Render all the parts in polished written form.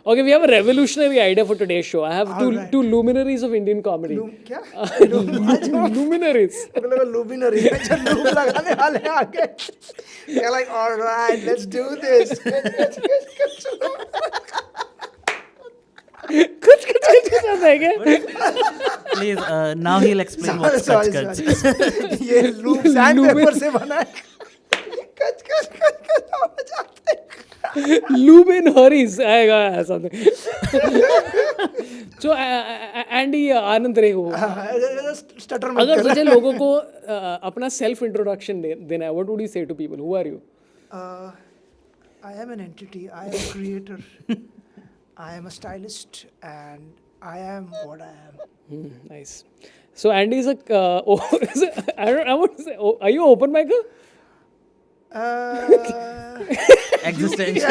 Okay, we have a revolutionary idea for today's show. I have two luminaries of Indian comedy. क्या Luminaries. luminary जो loop लगाने वाले हैं आगे. They're like, all right, let's do this. कुछ आता है क्या? Please, now he'll explain what's kach. ये लूप सैंडपेपर से बना है. कच आवाज आते हैं. Lube in hurries आएगा something. So Andy आनंद रे हो. स्टटर मत अगर कर. तुझे लोगों को अपना सेल्फ इंट्रोडक्शन देना है, what would you say to people? Who are you? I am an entity. I am a creator. I am a stylist, and I am what I am. Nice. So Andy is a I want to say, are you open micer? Existential.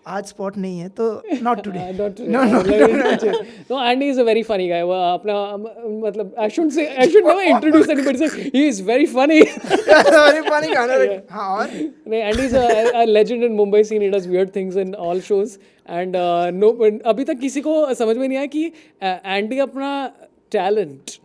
आज spot नहीं है तो not today. Not today. No, Andy is a very funny guy. वो अपना मतलब I should never introduce anybody. Say he is very funny. Very funny गाना. हाँ और नहीं, Andy is a legend in Mumbai scene. He does weird things in all shows. And no, अभी तक किसी को समझ में नहीं आया कि Andy अपना talent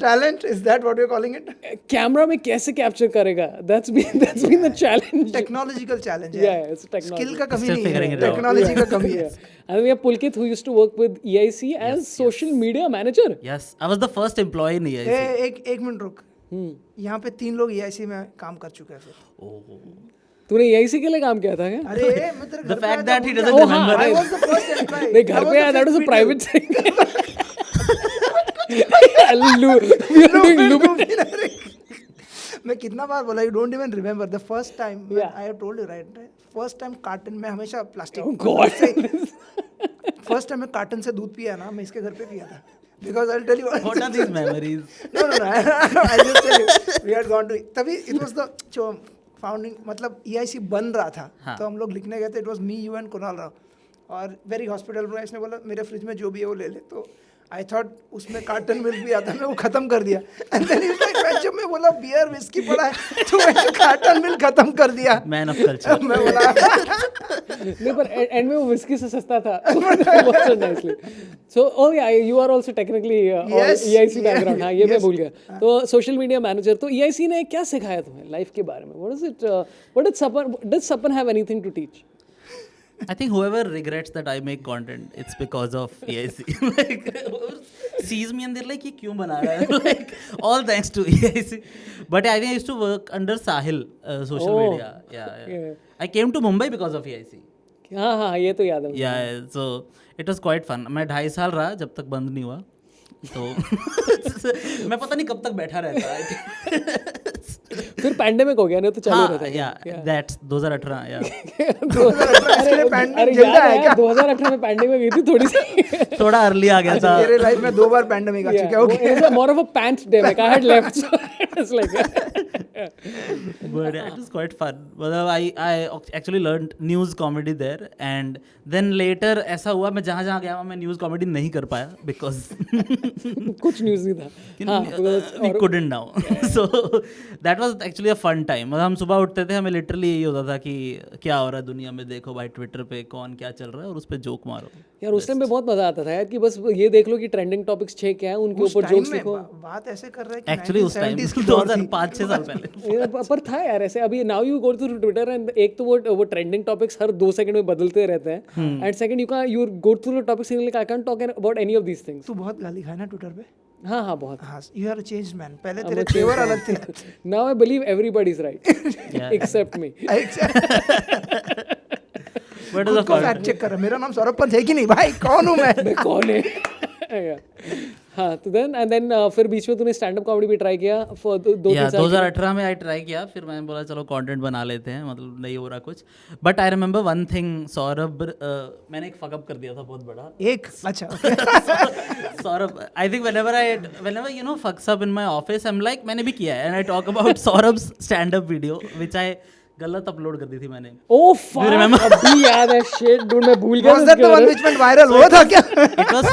talent, is that what you're calling it? Camera में कैसे कैप्चर करेगा? That's been the challenge. Technological challenge. Yeah, it's technology. Skill का कमी Still नहीं figuring है. it out. Technology का कमी है. And we have Pulkit, who used to work with EIC as social media manager. Yes, I was the first employee in EIC. एक minute रुक. यहाँ पे 3 लोग EIC में काम कर चुके हैं फिर. तूने EIC के लिए काम किया था क्या? अरे मैं तेरे घर The पे fact आया that था, he मुझे- doesn't remember. I was the first employee. नहीं, घर पे आया, that was a private thing. मैं कितना बार बोला, you don't even remember the first time. Yeah. I have told you right. First time carton में हमेशा plastic. Oh God. First time मैं कार्टन से दूध पिया ना, मैं इसके घर पे पिया था. Because I'll tell you. What are these memories? No. I'll just tell you. We had gone to. तभी it was the founding, मतलब EIC बन रहा था. हाँ. तो हम लोग लिखने गए थे. It was me, you and Kunal Rao. और वेरी हॉस्पिटल में इसने बोला मेरे फ्रिज में जो भी है वो ले ले. तो आई थॉट उसमें कार्टन मिल्क भी आता, मैं वो खत्म कर दिया. एंड देन इज लाइक जब मैं बोला बियर विस्की पड़ा है तो मैंने कार्टन मिल्क खत्म कर दिया. Man of culture. मैं बोला नहीं, पर एंड में वो विस्की से सस्ता था. Nicely. So oh yeah, you are also technically Yes, EIC background. हाँ, ये मैं yes. भूल गया. तो सोशल मीडिया मैनेजर. तो EIC ने क्या सिखाया तुम्हें लाइफ के बारे में? What is it? What does Sapan have anything to teach? I think whoever regrets that I make content, it's because of EIC. Like, whoever sees me and they're like, ये क्यों बना रहा है? Like, all thanks to EIC. But I think I used to work under Sahil, social media. Yeah. I came to Mumbai because of EIC. हाँ, ये तो याद है. Yeah, so it was quite fun. मैं 2.5 साल रहा जब तक बंद नहीं हुआ. तो मैं पता नहीं कब तक बैठा रहता. फिर पैंडेमिक हो गया ना, तो चालू रहता है. Yeah, that's 2018. Yeah. अरे याद है 2018 में पैंडेमिक गई थी थोड़ी सी. थोड़ा अर्ली आ गया था. मेरे लाइफ में 2 बार पैंडेमिक आ चुका है. Okay. It was more of a pandemic. I had left. So it's like But it was quite fun. मतलब I actually learned news comedy there, and then later ऐसा हुआ मैं जहाँ गया मैं news comedy नहीं कर पाया because कुछ न्यूज़ नहीं था. we couldn't now. So that was actually a fun time. मतलब हम सुबह उठते थे, हमें literally यही होता था कि क्या हो रहा है दुनिया में, देखो भाई ट्विटर पे कौन क्या चल रहा है और उस पे जोक मारो. यार उस टाइम पे बहुत मजा आता था यार कि बस ये देख लो कि ट्रेंडिंग टॉपिक्स 6 क्या है, उनके ऊपर जोक्स लिखो. बात ऐसे कर रहा है कि Actually उस टाइम 2005-6 साल पहले. पर था यार ऐसे. अभी now you go through Twitter and एक तो वो ट्रेंडिंग टॉपिक्स हर 2 सेकंड में बदलते रहते हैं. And second you go through the topics and like I can't talk about any of these things. तू बहुत गाली खाए ना ट्विटर पे. हाँ बहुत. हाँ, you are a changed man. पहले तेरे तेवर अलग थे. Now I believe everybody is right except me. What is the को फैक्ट चेक कर रहा. मेरा नाम सौरभ पंत है कि नहीं भाई? कौन हूँ मैं? कौन है? हाँ, तो देन फिर बीच में तूने स्टैंड अप कॉमेडी भी ट्राई किया फॉर 2-3 साल. 2018 में आई ट्राई किया. फिर मैंने बोला चलो कंटेंट बना लेते हैं, मतलब नहीं हो रहा कुछ. But I remember one thing, Saurabh, मैंने एक फकअप कर दिया था बहुत बड़ा. एक अच्छा. Saurabh, I think whenever you know fucks up in my office, I'm like मैंने भी किया है, and I talk about Saurabh's stand up video which I गलत अपलोड कर दी थी मैंने. ओह फक, अभी याद है. शिट डूड, मैं भूल गया. Was that the one which went viral? वो था क्या? It was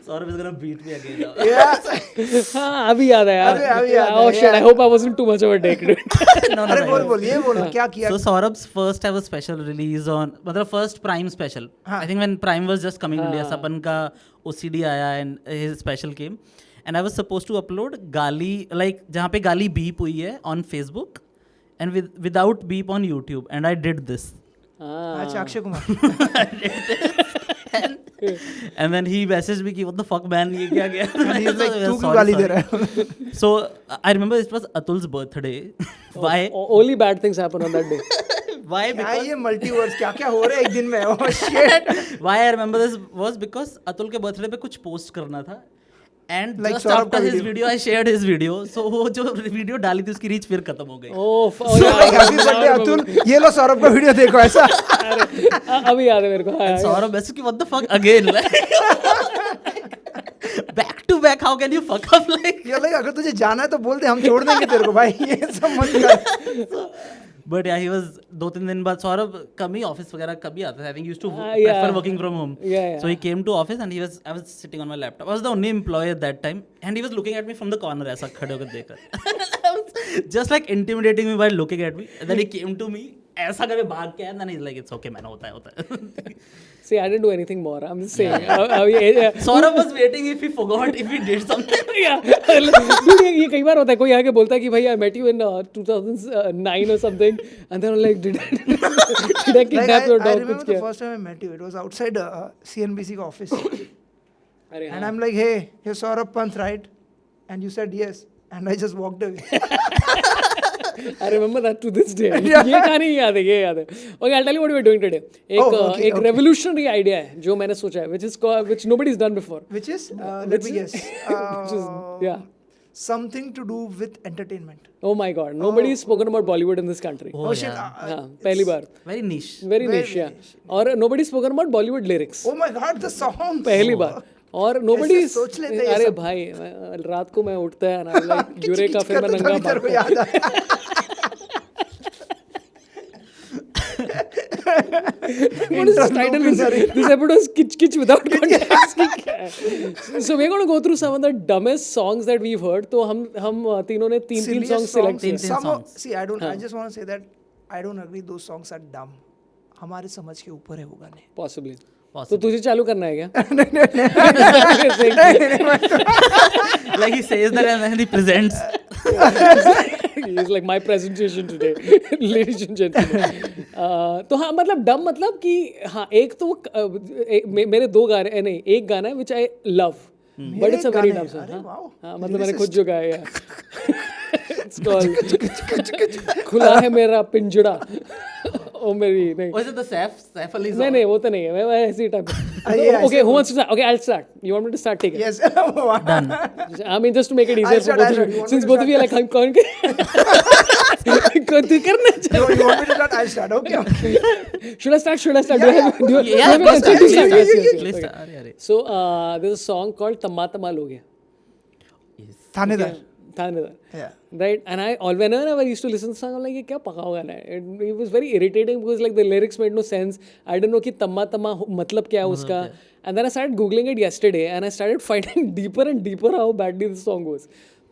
Saurabh is gonna beat me again now. Yes. हाँ अभी याद है यार. अभी याद है, Oh shit, I hope I wasn't too much of a dick. No, अरे बोल ये बोल क्या किया. So Saurabh's first ever special release on, मतलब first Prime special. I think when Prime was just coming to India, Sapan का OCD आया and his special came, and I was supposed to upload गाली, like जहाँ पे गाली beep हुई है on Facebook, and without beep on YouTube, and I did this. अच्छा Akshay Kumar. And then he messaged me कि what the fuck man ये क्या गया. He was like तू क्यों गाली दे रहा है. So I remember it was Atul's birthday. Why? Only bad things happen on that day. Why? क्या ये मल्टीवर्स क्या क्या हो रहा है एक दिन में. Oh shit. Why I remember this was because Atul के birthday पे कुछ post करना था. And Like just Saurabh after का his video. video, I shared his video. So वो जो video डाली थी उसकी reach फिर खत्म हो गई. Oh, happy birthday Atul. ये लो सौरभ का वीडियो देखो ऐसा. अभी याद है मेरे को. And Saurabh messaged कि what the fuck again? Back to back, how can you fuck up like? ये like अगर तुझे जाना है तो बोल दे हम छोड़ देंगे तेरे को भाई. ये सब मत कर. But yeah, he was 2-3 दिन बाद Saurabh कम ही office वगैरह कभी आता था. I think he used to yeah. prefer working from home. Yeah. So he came to office and I was sitting on my laptop. I was the only employee at that time and he was looking at me from the corner ऐसा खड़े होकर देख रहा. Just like intimidating me by looking at me. And then he came to me ऐसा करके भाग के and then he's like it's okay man होता है. See, I didn't do anything more. I'm just saying. Saurabh was waiting if he forgot if he did something. Yeah. Dude, ये कई बार होता है. कोई आके बोलता है कि भाई I met you in 2009 or something, and then I'm like, did I kidnap your I dog? remember the first time I met you. It was outside CNBC का office. अरे And I'm like, hey, you're Saurabh Pant, right? And you said yes. And I just walked away. I remember that to this day. ये कहानी याद है, ये याद है. Okay, I'll tell you what we're doing today. एक revolutionary idea है जो मैंने सोचा है, which nobody's done before. Which is, let me guess. Yeah. Something to do with entertainment. Oh my God, nobody's spoken about Bollywood in this country. Oh, shit. yeah. हाँ, पहली बार. Very niche. Very niche, yeah. और nobody's spoken about Bollywood lyrics. Oh my God, the songs. पहली बार. और nobody सोच लेते हैं ये अरे सब. भाई रात को मैं उठता है ना लाइक यूरेका फिर मैं नंगा तेरे को याद आया. What is this title? This episode is Kitch Kitch without context. So we're going to go through some of the dumbest songs that we've heard. तो हम तीनों ने तीन Silliest songs select किए. तीन songs. See, I just want to say that I don't agree those songs are dumb. हमारे समझ के ऊपर है वो गाने. Possibly. तो तुझे चालू करना है क्या? Like he says that and then he presents. He's like my presentation today, ladies and gentlemen. तो हाँ मतलब डम मतलब कि हाँ एक तो मेरे दो गाने नहीं एक गाना है which I love. But it's a very dumb song. हाँ मतलब मैंने खुद जो गाया है. It's called खुला है मेरा पिंजड़ा. ओ मेरी नहीं. Was it the Saif Ali song? नहीं वो तो नहीं है मैं ऐसे ही type. Okay, who wants to start? Okay, I'll start. You want me to start? Take it. Yes. Done. I mean, just to make it easier for both of you. Since both of you are like, I'm कौन तू करना चाहिए. You want me to start? I'll start. Okay. Should I start? Do you Yeah, have a consent to start? Yes. Please Okay. start. अरे So there's a song called तम्मा तम्मा लोगे. थानेदार. थानेदार. Yeah. Right, and whenever I used to listen to the song, I'm like, ये क्या पका होगा ना? It was very irritating because like the lyrics made no sense. I didn't know कि तम्मा तम्मा मतलब क्या है उसका. And then I started googling it yesterday, and I started finding deeper and deeper how badly this song goes.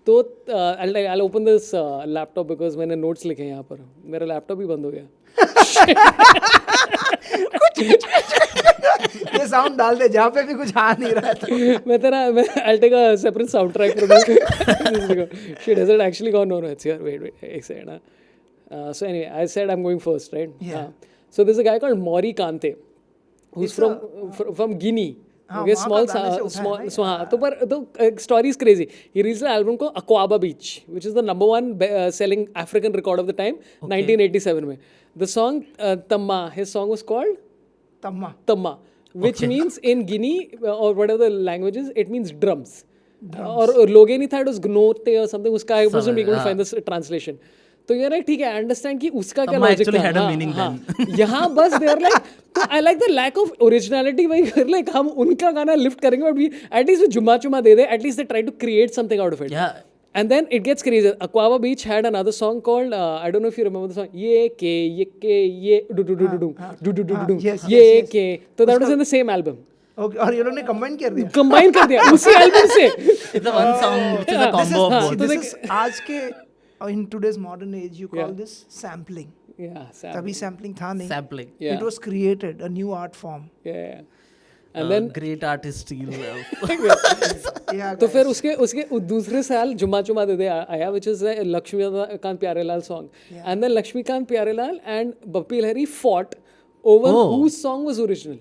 तो I'll open this laptop because मैंने notes लिखे हैं यहाँ पर. मेरा laptop ही बंद हो गया. ये साउंड डाल दे जहाँ पे भी कुछ आ नहीं रहा है. मैं I'll take a separate soundtrack from this. Shit, has it actually gone? No, it's here. Wait, एक second. So anyway, I said I'm going first, right? Yeah. So there's a guy called Maury Kante, who's from Guinea. Okay, small. हाँ तो पर तो story is crazy. He released an album called Aquaba Beach, which is the #1 selling African record of the time, 1987 में. The song Tamma, his song was called Tamma, which means in Guinea or whatever the language is, it means drums. और लोगे नहीं था, it was gnote or something. उसका I wasn't able to find this translation. तो ये ना ठीक है, I understand कि उसका क्या logic था. had a meaning then. यहाँ बस they are like, I like the lack of originality. भाई like हम उनका गाना lift करेंगे, but we at least जुम्मा चुमा दे दे. At least they try to create something out of it. Yeah. And then it gets crazy. Aquaba Beach had another song called I don't know if you remember the song. Ye do do do do do do do do do do do. Yes. Ye ke. So that was in the same album. Okay, और ये लोग ने combine कर दिया। Combine कर दिया उसी album से। It's a one song, which is a combo of both. तो This is आज के in today's modern age you call this sampling. Yeah, तभी sampling था नहीं. Sampling. Yeah. It was created a new art form. yeah. And then Great artist steal. Yeah. तो फिर उसके दूसरे साल जुम्मा चुमा दे दे आया, which is a Laxmikant Pyarelal song. And then Lakshmikant Pyarelal and Bappi Lahiri fought over whose song was original.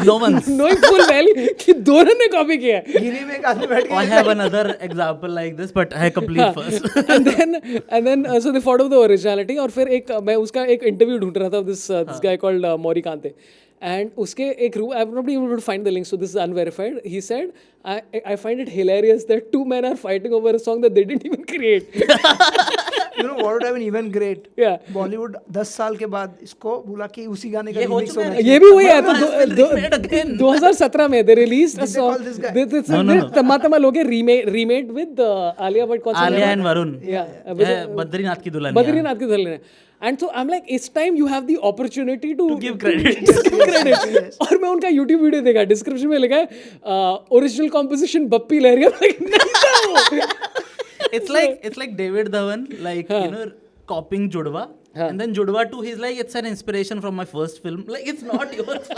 No one's. Knowing full well कि दोनों ने कॉपी किया है. गिनी में एक आदमी बैठ I के have another example like this, but I complete first. and then so they fought over the originality. और फिर मैं उसका एक इंटरव्यू ढूंढ रहा था this guy called Maury Kante. And uske ek I've not been able to find the link, so this is unverified. He said, I find it hilarious that two men are fighting over a song that they didn't even create. you know what would have been even great? Yeah. Bollywood 10 साल के बाद इसको बोला कि उसी गाने का ये हो remix चुका होना है। चाहिए। ये भी वही है It's तो been remade again. 2017 में they released a Did they song. call this guy? No. तमा तमा लोगे remade with Alia Bhatt. कौन सा Alia गाना? and Varun. Yeah, with, Badrinath की दुल्हनिया. बद्रीनाथ की दुल्हन है. And so I'm like, it's time you have the opportunity to give credit. credit. और मैं उनका YouTube वीडियो देखा, डिस्क्रिप्शन में लिखा है ओरिजिनल कॉम्पोजिशन बप्पी लहरिया. नहीं था वो. It's like David Dhawan, like you know, copying Judwa, and then Judwa 2, he's like, it's an inspiration from my first film. Like it's not yours.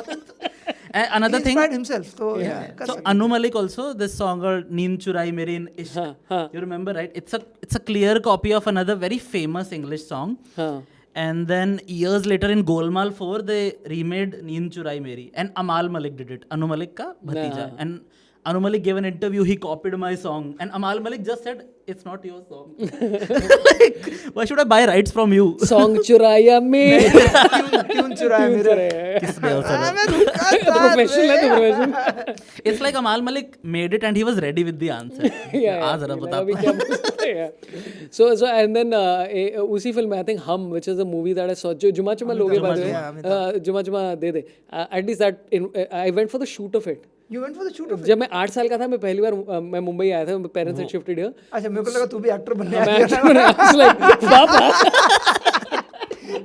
And another He thing, inspired himself. तो yeah, कर so सकते Anu Malik also, this song called Neend Churai Meri in Ishq. You remember, right? It's a clear copy of another very famous English song. हाँ. And then years later in Golmaal 4, they remade Neend Churai Meri, and Amal Malik did it. Anu Malik ka bhatija. And Anu Malik gave an interview, he copied my song, and Amal Malik just said, it's not your song. Like, why should I buy rights from you? Song चुराया मेरा. Tune चुराया मेरे। किसने अवसर मैं रुका था professional है तो professional. It's like Amal Malik made it and he was ready with the answer. आ जरा बता. अभी क्या बोल सकते हैं. So and then उसी फिल्म में I think Hum, which is a movie that I saw, जो जुमा चुमा लोगे by the way, जुमा चुमा दे दे. At least that I went for the shoot of it. You went for the shoot of it? जब मैं 8 साल का था, मैं पहली बार मैं मुंबई आया था, पेरेंट्स had shifted here. अच्छा, मेरे को लगा तू भी एक्टर बनने मैं आया actually I was like, पापा.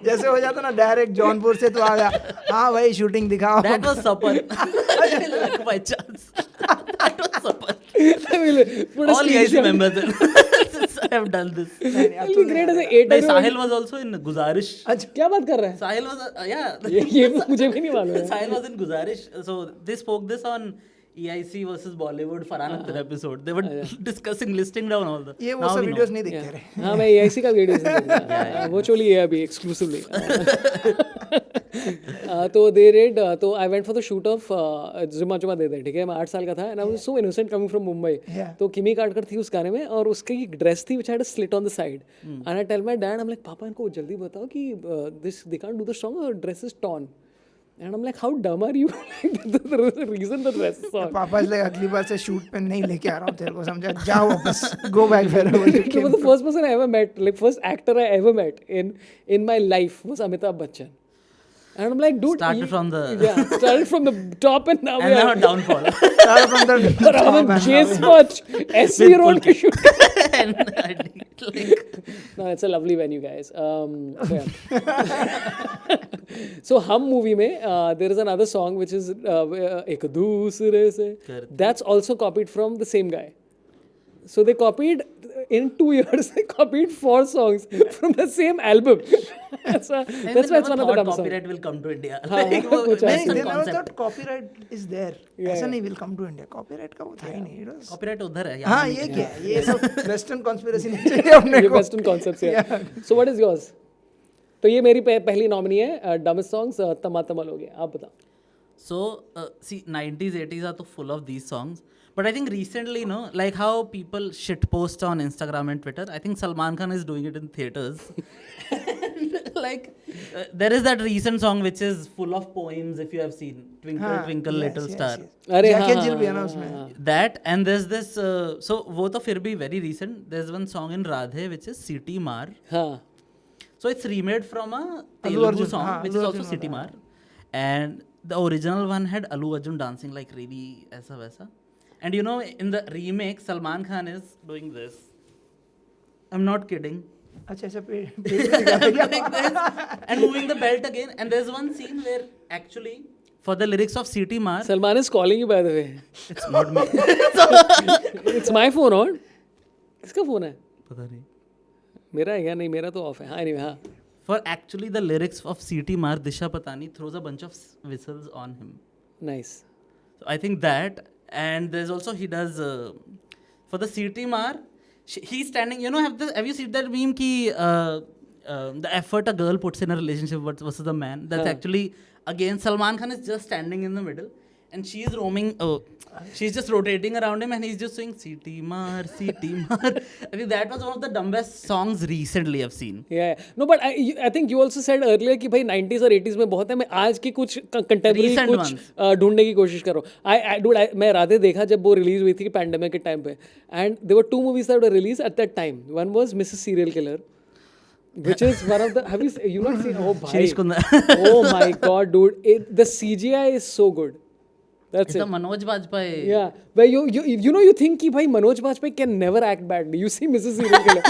जैसे हो जाता ना डायरेक्ट जौनपुर से तो आ गया, हाँ भाई शूटिंग दिखाओ। That was Sapan. Luck by chance. That was Sapan. Put a All EIC screenshot. members have done this. It'll be great as a 8 No, Sahil was also in Guzarish. अच्छा, क्या बात कर रहा है? Sahil was, yeah. ये मुझे भी नहीं मालूम है. Sahil was in Guzarish. So they spoke this on EIC versus Bollywood Farhan Akhtar episode. They were discussing, listing down all the. ये वो Now सब we know. वीडियोस नहीं देखते रहे। हाँ, मैं EIC का वीडियो वो चोली है अभी एक्सक्लूसिवली. तो दे रेड, तो I went for the shoot of जुम्मा जुम्मा दे दे, ठीक है. मैं 8 साल का था and I was so innocent coming from Mumbai. तो किमी काटकर थी उस गाने में और उसकी एक ड्रेस थी which had a slit on the side and I tell my dad, I am like पापा इनको जल्दी बताओ कि this they can't do the song, dress is torn. And I'm like, how dumb are you? There is a reason the dress is on. पापा इसलिए अगली बार से shoot पे नहीं लेके आ रहा हूँ तेरे को, समझा? जाओ वापस, go back wherever you He came was the first person I ever met, like first actor I ever met in my life was Amitabh Bachchan. And I'm like, dude, Started from the. yeah, started from the top and now we And now are downfall. Started from the और हम top and Jace Watch SV role के shoot. And I did, like. No, it's a lovely venue, guys. So, yeah. So Hum movie में there is another song which is एक दूसरे से. That's also copied from the same guy. So they copied in 2 years. They copied 4 songs from the same album. That's why it's one of the dumbest songs. Copyright will come to India. हाँ, Like, वो कुछ based नहीं, on they never concept. thought copyright is there. ऐसा नहीं will come to India. Copyright का वो था ही नहीं. It was- Copyright उधर है. हाँ, ये क्या है? ये सब western conspiracy नहीं चाहिए अपने ये को। Western concepts है. So what is yours? तो ये मेरी पहली नॉमिनी है dumbest songs. तमा तमा लोगे. आप बताओ. So, see, 90s, 80s are so full of these songs. But I think recently, you know, like how people shitpost on Instagram and Twitter, I think Salman Khan is doing it in theaters. Like, there is that recent song which is full of poems, if you have seen. Twinkle, हाँ, Twinkle, yes, Little yes, Star. yes. अरे Jack हाँ, and Jill हाँ, भी है ना हाँ, उसमें। हाँ. That, and there's this, so वो तो फिर भी very recent. There's one song in Radhe which is City Mar. हाँ. So it's remade from a Allu Telugu Arjun, song, हाँ, which Allu is also Arjun City वाला, Mar. And the original one had Allu Arjun dancing like really ऐसा वैसा. And you know, in the remake, Salman Khan is doing this. I'm not kidding. अच्छा ऐसा पेट Like this, and moving the belt again. And there's one scene where actually for the lyrics of CT Mar. Salman is calling you by the way. It's not me. It's my phone on. किसका phone है? पता नहीं. मेरा है या नहीं? मेरा तो off है. हाँ anyway हाँ. For actually the lyrics of CT Mar, Disha Patani throws a bunch of whistles on him. Nice. So I think that, and there's also he does for the CT Mar. He's standing. You know, have you seen that meme ki the effort a girl puts in a relationship versus a man? That's actually again Salman Khan is just standing in the middle, and she is roaming. She's just rotating around him, and he's just saying CT Mar, CT Mar. I think that was one of the dumbest songs recently I've seen. Yeah. No, but I think you also said earlier कि भाई 90s और 80s में बहुत है. मैं आज की कुछ contemporary Recent कुछ ones. ढूंढने की कोशिश कर रहा हूँ. Dude, मैं राधे देखा जब वो रिलीज हुई थी पैंडेमिक के टाइम पे, and there were 2 movies that were released at that time. One was Mrs. Serial Killer, which is one of the. Have you not seen? Oh, bhai. Shirish Kundra. Oh my god, dude! The CGI is so good. That's It's it. a Manoj Bajpayee. Yeah, where you think कि भाई Manoj Bajpayee can never act badly. You see Mrs. Serial Killer.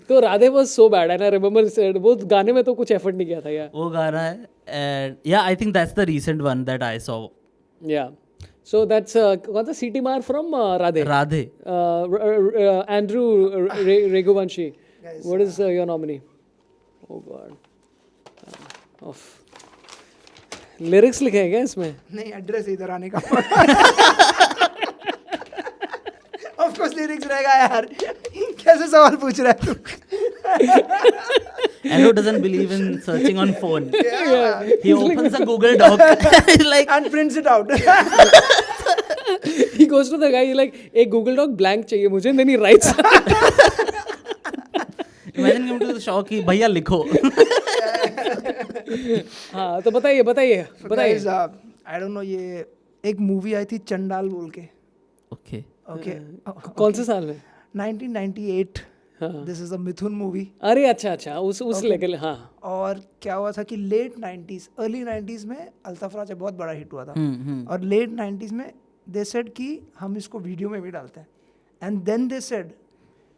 तो Radhe was so bad, and I remember वो गाने में तो कुछ effort नहीं किया था यार. वो गा रहा है, and yeah, I think that's the recent one that I saw. Yeah. So that's कौन सा CT Mar from Radhe. Radhe. Andrew Raghuvanshi. What is your nominee? Oh God. Of. Lyrics लिखे हैं क्या इसमें? नहीं, एड्रेस इधर आने का. ऑफ कोर्स लिरिक्स रहेगा यार. कैसे सवाल पूछ रहा है तू? Andrew doesn't believe in searching on phone. Yeah. He opens a Google Doc. Like And prints it out. He goes to the guy, he's like, एक Google Doc blank चाहिए मुझे, and then he writes. imagine him to the shop कि भैया लिखो. हाँ तो बताइए. Guys, I don't know, ये एक मूवी आई थी चंडाल बोल के. Okay. Okay. कौन से साल में? 1998. This is a Mithun movie. अरे अच्छा उस लेवल. हाँ. और क्या हुआ था कि लेट 90s, अर्ली 90s में अल्ताफ राजा बहुत बड़ा हिट हुआ था. और लेट 90s में दे सेड कि हम इसको वीडियो में भी डालते हैं. एंड देन दे सेड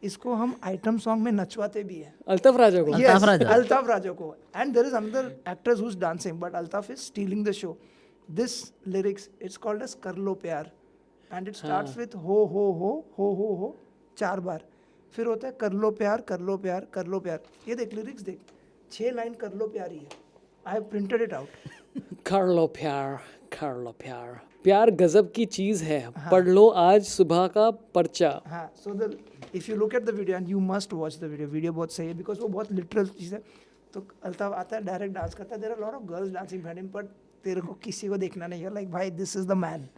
इसको हम आइटम सॉन्ग में नचवाते भी हैं. अल्ताफ राजा को. अल्ताफ राजा को. And there is another actress who is dancing, but Altaf is stealing the show. This lyrics it's called एज कर लो प्यार, एंड इट स्टार्ट्स विथ हो हो हो हो हो हो 4 बार. फिर होता है कर लो प्यार कर लो प्यार कर लो प्यार. ये देख लिरिक्स देख, 6 लाइन कर लो प्यार ही है. I have printed it out. कर लो प्यार. प्यार गजब की चीज है. पढ़ लो आज सुबह का पर्चा. हाँ, so the if you look at the video, and you must watch the video. Video बहुत सही है बिकॉज वो बहुत लिटरल चीज़ है. तो अल्ताफ आता है, डायरेक्ट डांस करता है. There are lot of girls dancing for him, but तेरे को किसी को देखना नहीं है. लाइक भाई दिस इज द मैन.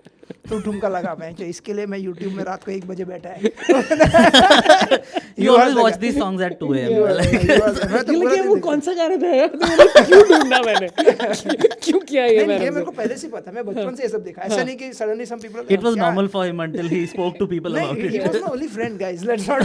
तू ठुमका लगा मैं जो इसके लिए मैं यूट्यूब में रात को 1 बजे बैठा है. You always watch these songs at 2 AM. वो कौन सा गाना था यार? क्यों ढूंढना मैंने? क्यों किया ये मैंने? ये मेरे को पहले से पता. मैं बचपन से ये सब देखा. ऐसा नहीं कि suddenly some people. It was normal for him until he spoke to people about it. He was my only friend, guys. Let's not.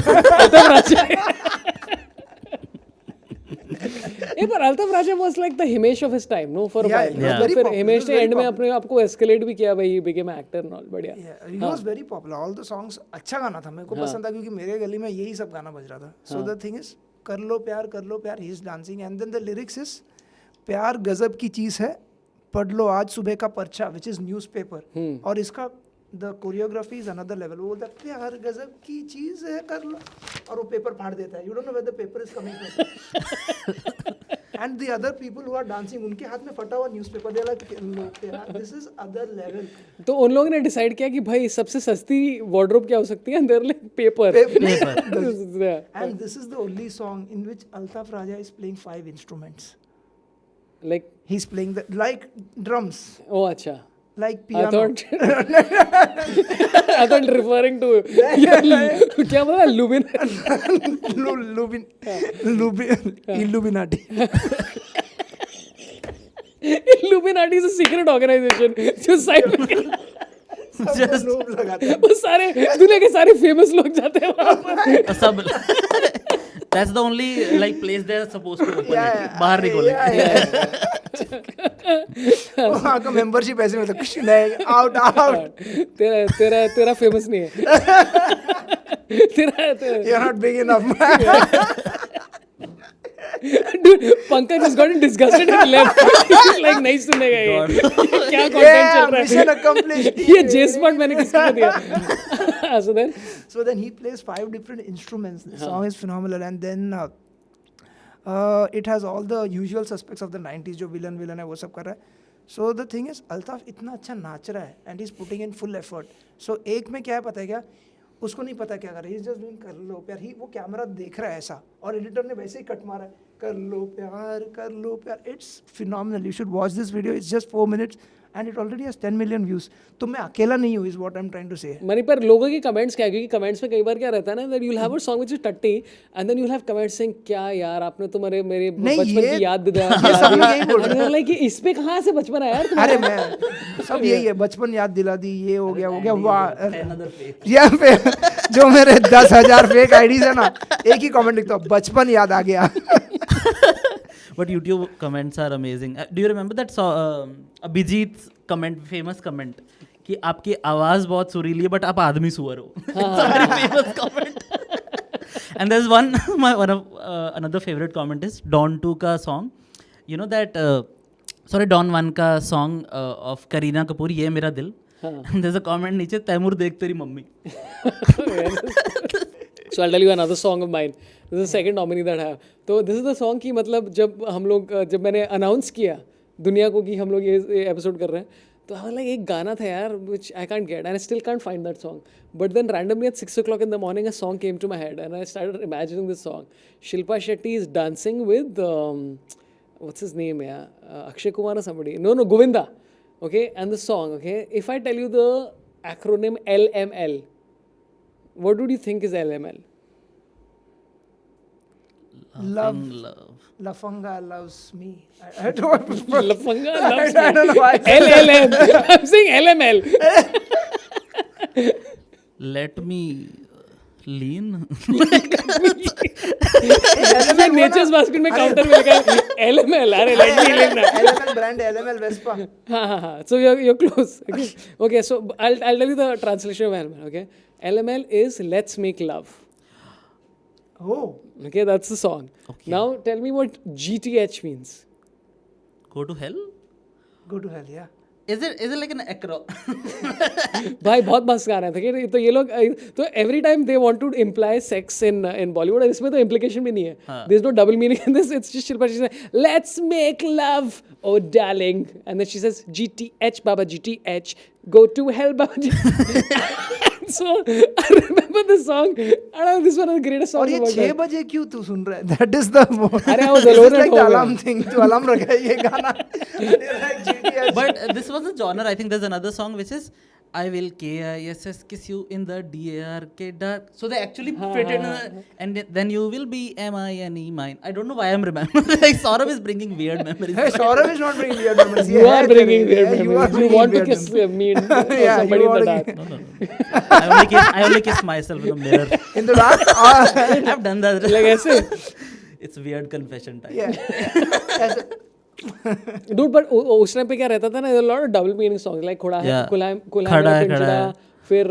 पर अल्ताफ राजा was like the Himesh of his time, no, for a while. yeah. तो फिर हिमेश ने and में अपने आप को escalate भी किया भाई, became an actor and all. बढ़िया. He was very popular. All the songs अच्छा गाना था. मेरे को पसंद था क्योंकि मेरे गली में यही सब गाना बज रहा था. So the thing is कर लो प्यार he is dancing, and then the lyrics is प्यार गजब की चीज़ है, पढ़ लो आज सुबह का पर्चा, which is newspaper. और इसका the choreography is another level. वो बोलता है प्यार गजब की चीज़ है कर लो, और वो पेपर फाड़ देता है. You don't know where the paper is coming from. And the other people who are dancing, उनके हाथ में फटा हुआ newspaper. They are like, no, this is other level. तो उन लोगों ने डिसाइड किया कि भाई सबसे सस्ती वार्डरोब क्या हो सकती है? There like paper. And this is the only song in which Altaf Raja is playing 5 instruments. Like He's playing the like drums, oh अच्छा. like I piano. thought referring to क्या बोला? Illuminati. Illuminati is a secret organization जो side में Just लोग लगाते हैं. वो सारे दुनिया के सारे फेमस लोग जाते हैं वहाँ पर. सब that's the only like place they're supposed to open it. बाहर नहीं खोलेंगे. वहाँ का मेंबरशिप ऐसे में तो कुछ नहीं. आउट. तेरा फेमस नहीं है. तेरा You're not big enough. Dude, Pankaj has gotten disgusted and left. He's like नहीं सुनेगा ये क्या content चल रहा mission है accomplished. ये J-spot मैंने किसको दिया So then he plays 5 different instruments. The song is phenomenal, and then it has all the usual suspects of the 90s जो villain है वो सब कर रहा है. So the thing is Altaf इतना अच्छा नाच रहा है and he's putting in full effort. So एक में क्या है पता है क्या, उसको नहीं पता क्या कर रहा है, he's just doing कर लो प्यार, ही वो कैमरा देख रहा है ऐसा और एडिटर ने वैसे ही कट मारा है, कर लो प्यार. It's phenomenal. You should watch this video. It's just 4 minutes and it already has 10 million views. तो मैं अकेला नहीं हूँ is what I'm trying to say. Money पर लोगों की कमेंट्स क्या है, क्योंकि कमेंट्स में कई बार क्या रहता है ना, that you'll have a song which is टट्टी and then you'll have comments saying क्या यार आपने तो मेरे बचपन की याद दिला दिया, लाइक इस पे कहाँ से बचपन आया यार अरे मैं सब यही है, बचपन याद दिला दी, ये हो गया वाह. Another fake. या फिर जो मेरे 10,000 फेक आईडीज है ना, एक ही कमेंट लिखता हूँ बचपन याद आ गया. But YouTube comments are amazing. Do you remember that Abhijit's comment, famous comment कि आपकी आवाज बहुत सुरीली है बट आप आदमी सुअर हो. It's a very famous comment. And there's one of another favorite comment is Don 2 का song. You know that Don 1 का song of Kareena Kapoor, ये मेरा दिल. And there's a comment नीचे, तैमूर देख तेरी mummy. So I'll tell you another song of mine. This is the second nominee that I have. तो this is the song कि मतलब जब मैंने अनाउंस किया दुनिया को कि हम लोग ये एपिसोड कर रहे हैं, तो like एक गाना था यार which I can't get and I still can't find that song. But then randomly at 6 o'clock in the morning a song came to my head and I started imagining this song. Shilpa Shetty is dancing with what's his name, Akshay Kumar or somebody. No, Govinda. Okay, and the song. Okay, if I tell you the acronym LML, what would you think is LML? Love. Lafanga loves me. I don't know. Lafanga loves me. I don't know why. LLM. I'm saying LML. Let me lean. LML Nature's Basket में counter में लिखा है LML. अरे let me lean ना. LML brand है, LML Vespa. हाँ. So you're close. Okay. So I'll tell you the translation of LML. Okay. LML is Let's Make Love. Oh. Okay, that's the song. Okay. Now tell me what GTH means. Go to hell? Go to hell, yeah. Is it like an acro? भाई बहुत मस्त गाना था कि तो ये लोग तो every time they want to imply sex in Bollywood, इसमें तो implication भी नहीं है. There's no double meaning in this. It's just Shilpa, she says, let's make love, oh darling, and then she says GTH Baba GTH, go to hell Baba GTH. So I remember this song. I don't know, this is one of the greatest songs. और ये 6 बजे क्यों तू सुन रहा है? That is the. अरे I was alone at like the home. alarm thing. तू alarm रखा है ये गाना. Like GTH. But this was a genre. I think there's another song which is I will KISS kiss you in the DARK dark. So they actually fit it in the, and then you will be MINE mine. I don't know why I'm remembering. Like Saurabh is bringing weird memories. Hey, Saurabh is not bringing weird memories. You are bringing weird memories. You are You bringing want to weird kiss memories. me and Yeah, somebody you in the want to dark. No. I only kiss myself in the mirror. In the dark? I've done that. Like ऐसे. It's weird confession time. Yeah. ऐसे. Dude, but उस time पे क्या रहता था ना, a lot of double meaning songs like खुड़ा है, Yeah. खड़ा है पिंजरा, फिर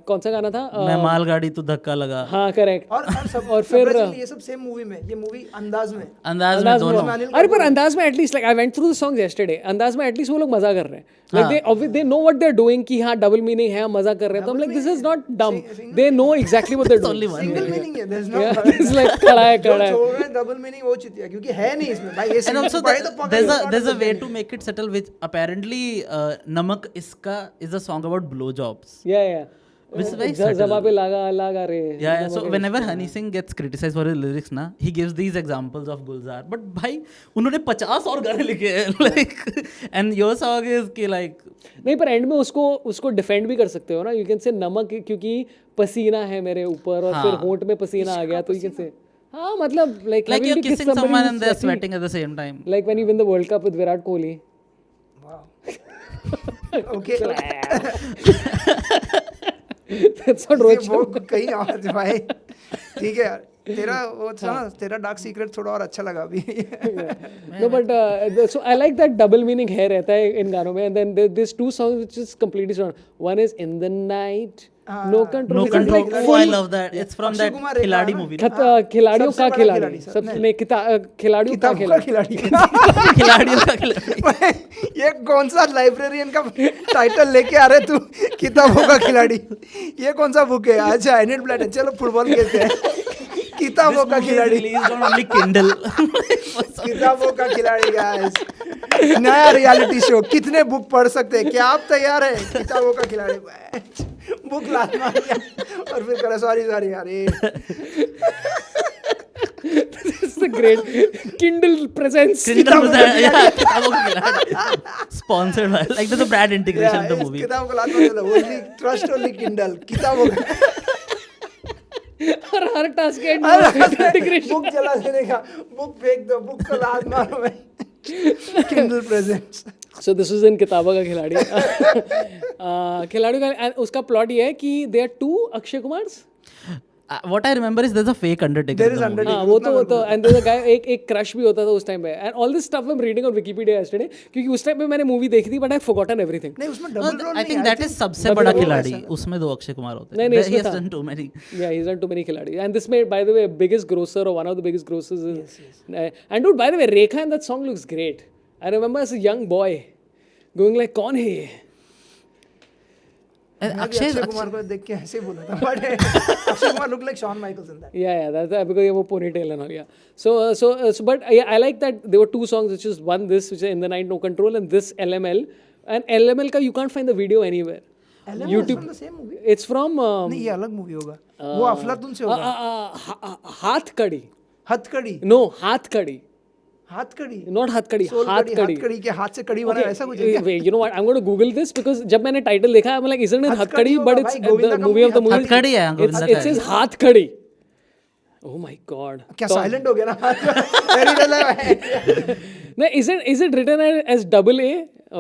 कौन सा गाना था? मैं मालगाड़ी तू धक्का लगा. हाँ करेक्ट. और फिर ये सब सेम मूवी में, ये मूवी अंदाज में. अंदाज में दोनों. अरे पर अंदाज में at least like I went through the songs yesterday, अंदाज में एटलीस्ट वो लोग मजा कर रहे हैं. Like they know what they are doing कि हाँ डबल मीनिंग है, मजा कर रहे हैं. तो हम like this is not dumb, they know exactly what they are doing. Single meaning है. There is no. It's like खड़ा है. छोड़ रहे हैं डबल मीनिंग वो चीज है क्योंकि है नहीं इसमें भाई. ये And also there's a way to make it subtle, which apparently Namak Iska is a song about blowjobs. Yeah. Which is very subtle. जमा पे लगा रे. Yeah. So whenever Honey Singh gets criticized for his lyrics ना, he gives these examples of Gulzar. But भाई उन्होंने 50 और गाने लिखे हैं. Like and your song is कि like. नहीं पर एंड में उसको डिफेंड भी कर सकते हो ना. यू कैन से नमक क्योंकि पसीना है मेरे ऊपर और फिर होंठ में पसीना आ गया, तो यू कैन से हाँ मतलब like You're kissing someone and they're sweating at the same time. Like when you win the World Cup with Virat Kohli. Wow. Okay. That's not Rohit वो कहीं और भाई. ठीक है यार. तेरा वो था ना, तेरा डार्क सीक्रेट थोड़ा और अच्छा लगा अभी. No, but so I like that double meaning है रहता है इन गानों में. And then there's two songs which is completely different. One is In the Night, No Control. No It's Control. like Oh, I love that. It's from Akshay that Kumar एक खिलाड़ी गाना. movie. खिलाड़ियों सबसे का बड़ा खिलाड़ी. खिलाड़ी, सब नहीं. नहीं खिलाड़ियों का किताब का खिलाड़ी. खिलाड़ी. खिलाड़ियों का खिलाड़ी. ये कौन सा लाइब्रेरियन का टाइटल लेके आ रहे तू? किताबों का खिलाड़ी. ये कौन सा बुक है? अच्छा, एनिड ब्लैड है. चलो फुटबॉल खेलते हैं. किताबों का खिलाड़ी. Released on only Kindle. किताबों का खिलाड़ी गाइस. नया रियलिटी शो. कितने बुक पढ़ सकते हैं? क्या आप तैयार हैं? किताबों का खिलाड़ी. बुक लात मार दिया और फिर करा सॉरी यार. This is the great Kindle presents. Kindle was that, yeah, किताबों का खिलाड़ी. Sponsored by, like there's a brand integration of the movie. किताबों को लात मार दिया. Only trust only Kindle. किताबों का. और हर टास्क के इंटीग्रेशन. बुक जला देने का. बुक फेंक दो. बुक को लात मारो. Kindle presents. So this is in किताबों का खिलाड़ी. खिलाड़ियों का उसका प्लॉट ये है कि there are two Akshay Kumars. What I remember is there's a fake Undertaker. There in is the movie. Undertaker. वो तो and there's a guy एक क्रश भी होता था उस टाइम पे. And all this stuff I'm reading on Wikipedia yesterday क्योंकि उस टाइम पे मैंने मूवी देखी थी but I've forgotten everything. नहीं उसमें No, double role I think that is सबसे बड़ा खिलाड़ी. उसमें 2 अक्षय कुमार होते हैं. नहीं, He इसमें has था. done too many. Yeah, he's done too many खिलाड़ी. And this made, by the way, biggest grosser or one of the biggest grossers is. And dude, by the way, Rekha in that song looks great. I remember as a young boy going like, कौन है ये? अक्षय कुमार को देख के ऐसे ही बोला था. But Akshay Kumar look like Shawn Michaels in that. Yeah, that's because वो ponytail and all. Yeah. So, but yeah, I like that there were two songs, which is one this, which is In the Night, No Control, and this LML. And LML का you can't find the video anywhere. LML is from the same movie. It's from नहीं ये अलग movie होगा. वो अफलातून से होगा. हाथ कड़ी. हथकड़ी. No, हाथ कड़ी. हाथ कड़ी. Not हाथ कड़ी. हाथ कड़ी. हाथ कड़ी के हाथ से कड़ी बना ऐसा कुछ है क्या? Wait, you know what? I'm going to Google this because जब मैंने टाइटल देखा, I'm like, isn't it हथकड़ी? But it's the movie of the movie. हथकड़ी है. It says हाथकड़ी. Oh my God. क्या साइलेंट हो गया ना? Very dull है. No, is it written as double A?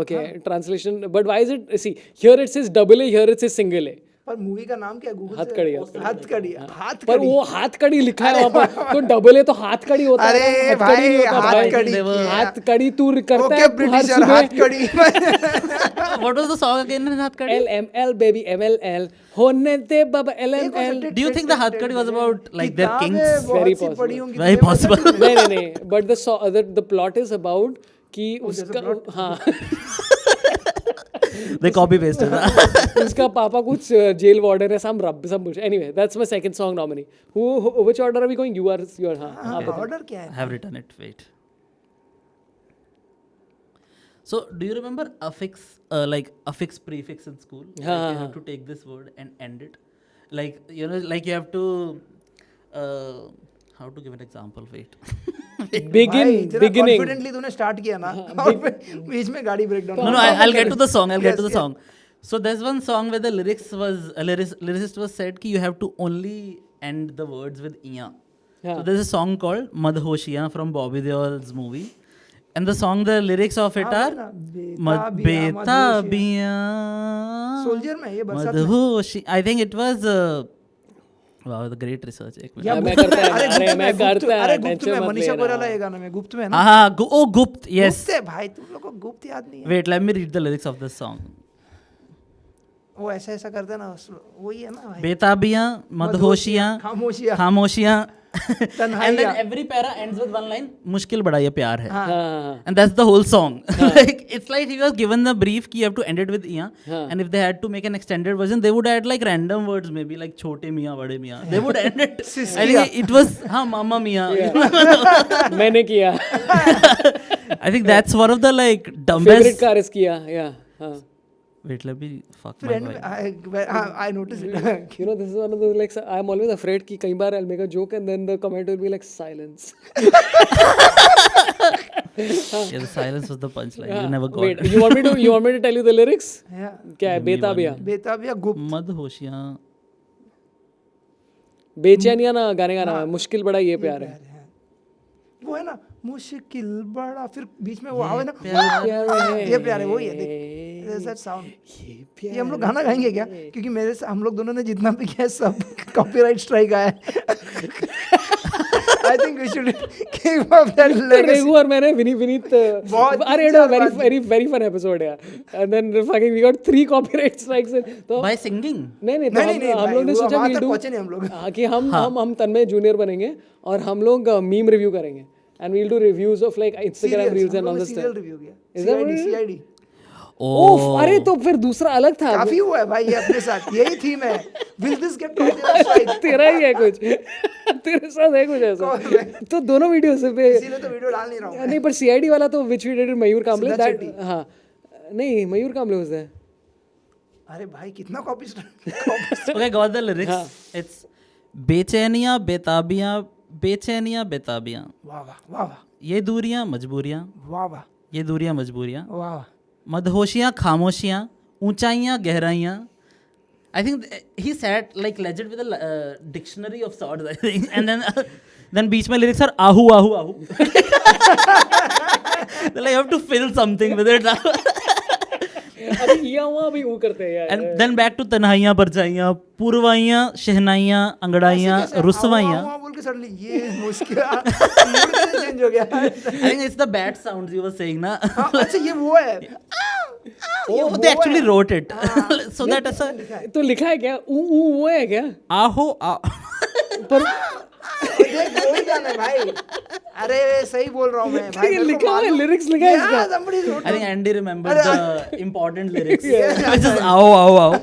Okay, translation. But why is it? See, here it says double A, here it says single A. पर movie का नाम क्या है? गूगल हथकड़ी. हथकड़ी. पर वो हाथकड़ी लिखा है वहाँ पर. तो डबल ए तो हाथकड़ी होता है. अरे भाई हाथकड़ी. हाथकड़ी तू करता ओके है britisher हाथकड़ी. What was the song again in Hathkadi? LML baby MLL होने दे बाबा LML. Do you think the Hathkadi was about like their kings? Very possible. Very possible. नहीं. But the plot is about कि उसका हाँ. They copy pasted. उसका पापा कुछ jail warden है some bullshit. Anyway, that's my second song nominee. Which order are we going? You are हाँ. Order क्या है? I have written it. Wait. So, do you remember affix, like affix prefix in school? Like you have to take this word and end it. Like you know, like you have to. How to give an example? Wait. Beginning. Confidently तूने start किया ना और बीच में गाड़ी break down. No, I'll get to the song. I'll get to the song. So there's one song where the lyricist was said कि you have to only end the words with iya. So there's a song called Madhoshiya from Bobby Deol's movie. And the song, the lyrics of it are Betabiya soldier में ये बरसात Madhoshi. I think it was wow, the great research. मैं करता है अरे गुप्त में मनीषा कोइराला ये गाना में गुप्त में ना. हाँ, oh गुप्त, yes. गुप्त है भाई, तुम लोग को गुप्त याद नहीं है. Wait, let me read the lyrics of this song. वो ऐसा करता ना, वही है ना भाई. बेताबियां, मदहोशियां, खामोशियां. And then every para ends with one line, मुश्किल बड़ा ये प्यार है. And that's the whole song. Like it's like he was given the brief कि you have to end it with iya. And if they had to make an extended version, they would add like random words, maybe like छोटे मियाँ, बड़े मियाँ. They would end it. I think it was हाँ मामा मियाँ. मैंने किया. I think that's one of the like dumbest. Favorite car is किया. Yeah. Wait, let me fuck my Friend, vibe. I noticed it. You know, this is one of those like I'm always afraid कि कई बार I'll make a joke and then the comment will be like silence. Yeah, the silence was the punchline. You never got Wait, it. you want me to tell you the lyrics? Yeah. क्या है? बेताबिया. बेताबिया गुप्त. मदहोशियां. बेचैनिया ना गाने का नाम है. मुश्किल बड़ा ये प्यार है. वो है ना मुश्किल बड़ा, फिर बीच में वो आवे ना ये प्यार है वही है. देख दैट साउंड. ये हम लोग गाना गाएंगे क्या? क्योंकि मेरे से हम लोग दोनों ने जितना भी किया सब कॉपीराइट स्ट्राइक आया है. I think we should keep up that legacy. रेगू और मैंने विनीत बहुत अरे तीन चार very बार- very very fun episode यार, and then fucking we got 3 copyright strikes तो By singing. नहीं नहीं, हम लोग ने वो सोचा वहाँ we'll तक do पहुँचे नहीं हम लोग। हाँ कि हम तन्मय जूनियर बनेंगे और हम लोग मीम रिव्यू करेंगे and we'll do reviews of like Instagram reels and all this serial stuff. Review किया। Is that what CID it is? CID ओफ अरे तो फिर दूसरा अलग था काफी हुआ है भाई ये अपने साथ, यही थीम है। Will this get copyright strike? तेरा ही है कुछ तेरे साथ है कुछ ऐसा तो दोनों वीडियो से पे इसीलिए तो वीडियो डाल नहीं रहा हूँ। नहीं पर सीआईडी वाला तो which we did Mayur Kamle Siddharth that Shetty. हाँ नहीं मयूर कामले was there. अरे भाई कितना copy Okay, got the lyrics. हाँ. It's बेचैनियाँ बेताबियाँ बेचैनियाँ बेताबियाँ, वाह वाह वाह वाह ये दूरियाँ मजबूरियाँ, वाह वाह ये दूरियाँ मजबूरियाँ, वाह वाह। मदहोशियाँ खामोशियाँ, ऊंचाइयाँ गहराइयाँ. I think he sat like legit with a dictionary of sorts, I think, and then बीच में lyrics are Ahu Ahu Ahu. Like you have to fill something with it. अरे ये हुआ अभी वो करते हैं यार And then back to तन्हाइयाँ परछाइयाँ, पूर्वाइयाँ शहनाइयाँ अंगड़ाइयाँ रुसवाइयाँ. वहाँ बोल के सडनली ये मुश्किल मूड कैसे चेंज हो गया। I think it's the bat sounds you were saying ना. हाँ, अच्छा ये वो है। Oh, they actually wrote it. So that ऐसा तो लिखा है क्या ऊ वो है क्या आहो आ. पर देख वो ही गाना है भाई। अरे सही बोल रहा हूँ मैं भाई। ये लिखा है लिरिक्स लिखा है इसका I think Andy remembered the important lyrics, which is आओ आओ आओ.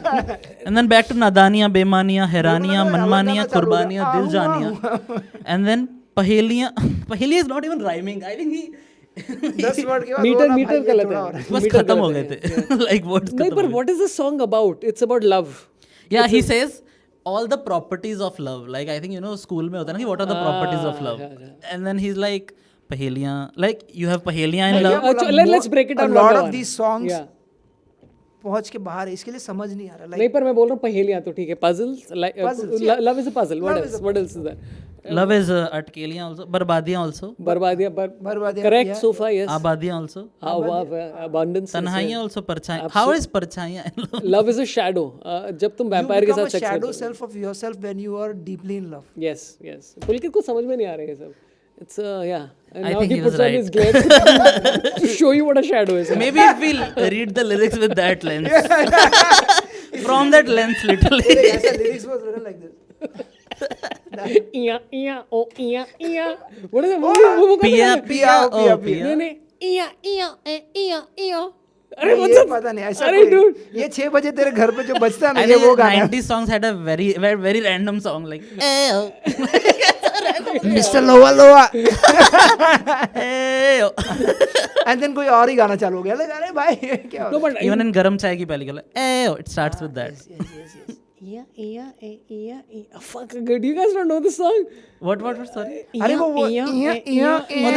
And then back to नादानियाँ बेमानियाँ हैरानियाँ मनमानियाँ कुर्बानियाँ दिल जानियाँ. And then पहेलियाँ पहेलियाँ is not even rhyming. I think he 10 word के बाद मीटर वो ना मीटर भाई, ये गलत थोड़ा है और है। बस मीटर खत्म हो गलत गए है। थे. Like words नहीं खत्म पर हो गए. what is the song about? It's about love. Yeah, he says all the properties of love. Like I think you know school में होता है ना कि what are the properties of love. And then he's like पहेलियाँ, like you have पहेलियाँ in love. अच्छा, let's break it down A one lot by of one. these songs Yeah. पहुंच के बाहर है, इसके लिए समझ नहीं आ रहा। नहीं पर मैं बोल रहा हूँ पहेलियाँ तो ठीक है puzzles like Puzzles, yeah. love is a puzzle what Love else is a what else is there Love is अटकेलियाँ also, बर्बादियाँ also, बर्बादियाँ बर्बादियाँ, correct yeah. so far yes आबादियाँ also, हाँ वाह abundance तन्हाइयाँ also, Parchhaiyan. How is Parchhaiyan in love? love is a shadow जब तुम You vampire के become साथ a sex shadow करते हो self of yourself when you are deeply in love. yes yes पुलकित को समझ में नहीं आ रहा है ये सब it's yeah and I now think he he was puts on right. his glasses to show you what a shadow is Maybe if we'll read the lyrics with that lens. From that lens literally. ऐसा lyrics was written like this. इया इया ओ इया इया what is it वो पिया पिया पिया, ओ पिया. पिया. नहीं इया इया इया इया अरे ये मतलब पता नहीं ऐसा अरे कोई- dude. ये 6 बजे तेरे घर पे जो बजता है ना I ये think वो गाना है। 90s songs had a very random song like Mr. लोवा लोवा Ayo. एंड देन कोई और ही गाना चालू हो गया। like, अरे भाई ये क्या हो no रहा but Even in garam chai ki pehli gala Ayo, it starts with that. है? Yes, yes. इया इया इया fuck good you guys don't know this song What sorry? अरे वो इया, इया इया, इया Oh,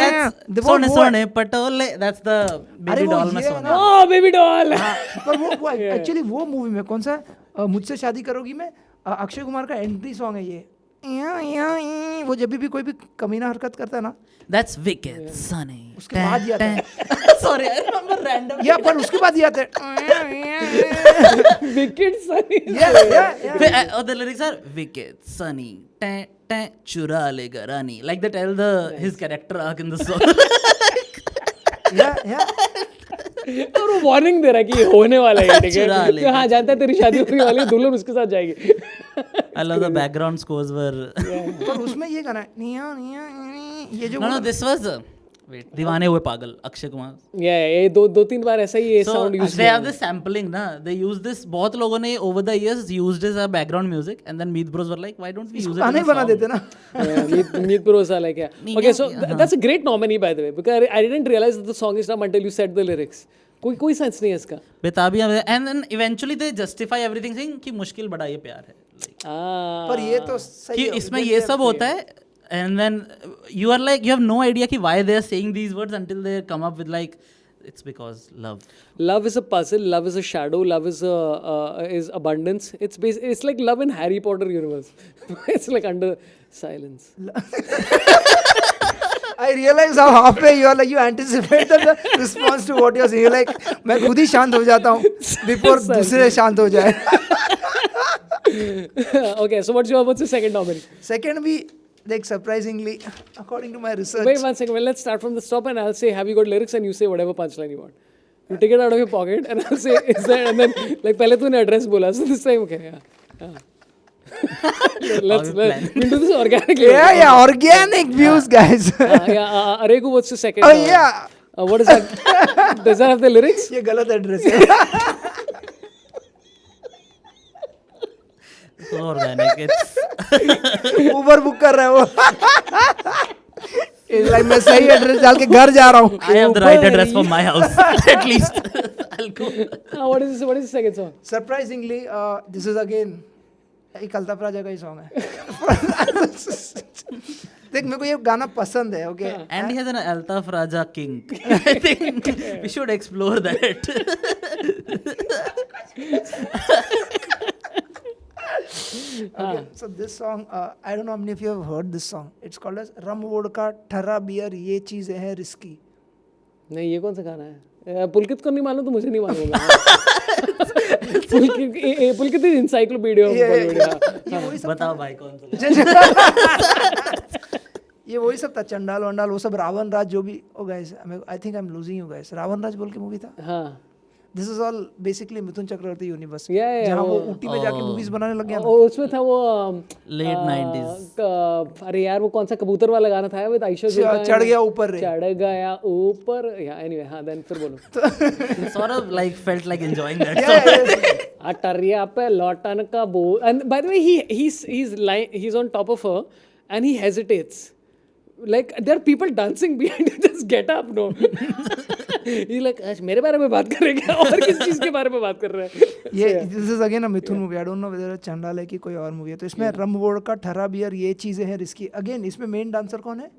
that's Sone Sone Patole. That's the अरे baby वो doll में ये है सोना. ना। oh baby doll हाँ, पर वो एक्चुअली वो मूवी में कौन सा मुझसे शादी करोगी में अक्षय कुमार का एंट्री सॉन्ग है ये। वो जब भी कोई भी कमीना हरकत करता है ना That's wicked, Sunny. उसके बाद ही आता है। Sorry, I remember random. या पर उसके बाद ही आता है। wicked sunny Oh, the lyrics are wicked, Sunny. Teh, teh, चुरा लेगा रानी. Like they tell his character arc in the song. और वो वार्निंग दे रहा है कि ये होने वाला है ठीक चुरा है ले। तो हाँ जानता है तेरी शादी होने वाली है दुल्हन उसके साथ जाएगी I love the background scores were. पर उसमें ये गाना है निया निया ये जो No, this was. Wait, दीवाने हुए पागल, अक्षय कुमार. ये दो तीन बार ऐसा ही ये So sound use they have this sampling ना. They use this. बहुत लोगों ने over the years used as a background music, and then Meet Bros were like, why don't we use it? गाने in a बना song? देते ना। Meet Bros like yeah. Okay, so that's a great nominee by the way because I didn't realize that the song is not until you said the lyrics. कोई sense नहीं है इसका. बेताबियाँ and then eventually they justify everything saying कि मुश्किल बड़ा ये प्यार है. Like, पर ये तो सही कि है, इसमें ये सब होता है. And then you are like you have no idea कि why they are saying these words until they come up with like it's because love. Love is a puzzle. Love is a shadow. Love is abundance. It's like love in Harry Potter universe. It's like under silence. I realize how halfway you are like you anticipate the response to what you are saying. You're like मैं खुद ही शांत हो जाता हूँ before दूसरे शांत हो जाए. Okay, so what's your second nominee? Second भी Like surprisingly, according to my research. Wait 1 second. Well, let's start from the top, and I'll say, have you got lyrics? And you say whatever punchline you want. You take it out of your pocket, and I'll say, is that? And then, like, पहले तूने address बोला, so this time, okay, yeah. Let's we'll do this organically. Yeah, organic views, guys. Yeah, Aregu, what's the second? Oh yeah. What is that? Does that have the lyrics? ये गलत address है. So organic. It's Uber book कर रहा है वो. It's like मैं सही address डाल के घर जा रहा हूँ. I have the right address for my house. At least I'll go. What is this? What is the second song? Surprisingly, this is again एक अल्ताफ राजा का ही सॉन्ग है. देख मेरे को ये गाना पसंद है. Okay. And he has an Altaf Raja king. I think we should explore that. Okay, so this song, I don't know how many of you have heard this song. It's called as Rum Vodka Thara Beer ये चीजें हैं risky. नहीं, ये कौन सा गाना है? पुलकित को नहीं मालूम तो मुझे नहीं मालूम. पुलकित इज encyclopedia of Bollywood. बताओ भाई कौन सा. ये वही सब था, चंडाल वंडाल वो सब. रावण राज जो भी. Oh guys, I think I am losing you guys. Ravan Raj बोल के मूवी था. हाँ. This is all basically Mithun Chakraborty universe. Yeah, जहाँ वो ऊटी में जाके मूवीज बनाने लग गया. उसमें था वो Late 90s. अरे यार वो कौन सा कबूतर वाला गाना था विद आयशा जुल्का. चढ़ गया ऊपर रे. चढ़ गया ऊपर. एनीवे हाँ, देन फिर बोलो. Sort of like felt like enjoying that song. अटरिया पे लौटन का बो. And by the way, he's on top of her and he hesitates. Like there are people dancing behind him. Just get up, no. He's like, मेरे बारे में बात कर रहे हैं क्या? और किस चीज के बारे में बात कर रहे हैं? ये this is again a Mithun movie. I don't know whether चंडाल है कि कोई और मूवी है. तो इसमें रम वोडका ठहरा बियर ये चीजें हैं रिस्की. अगेन इसमें मेन डांसर कौन है?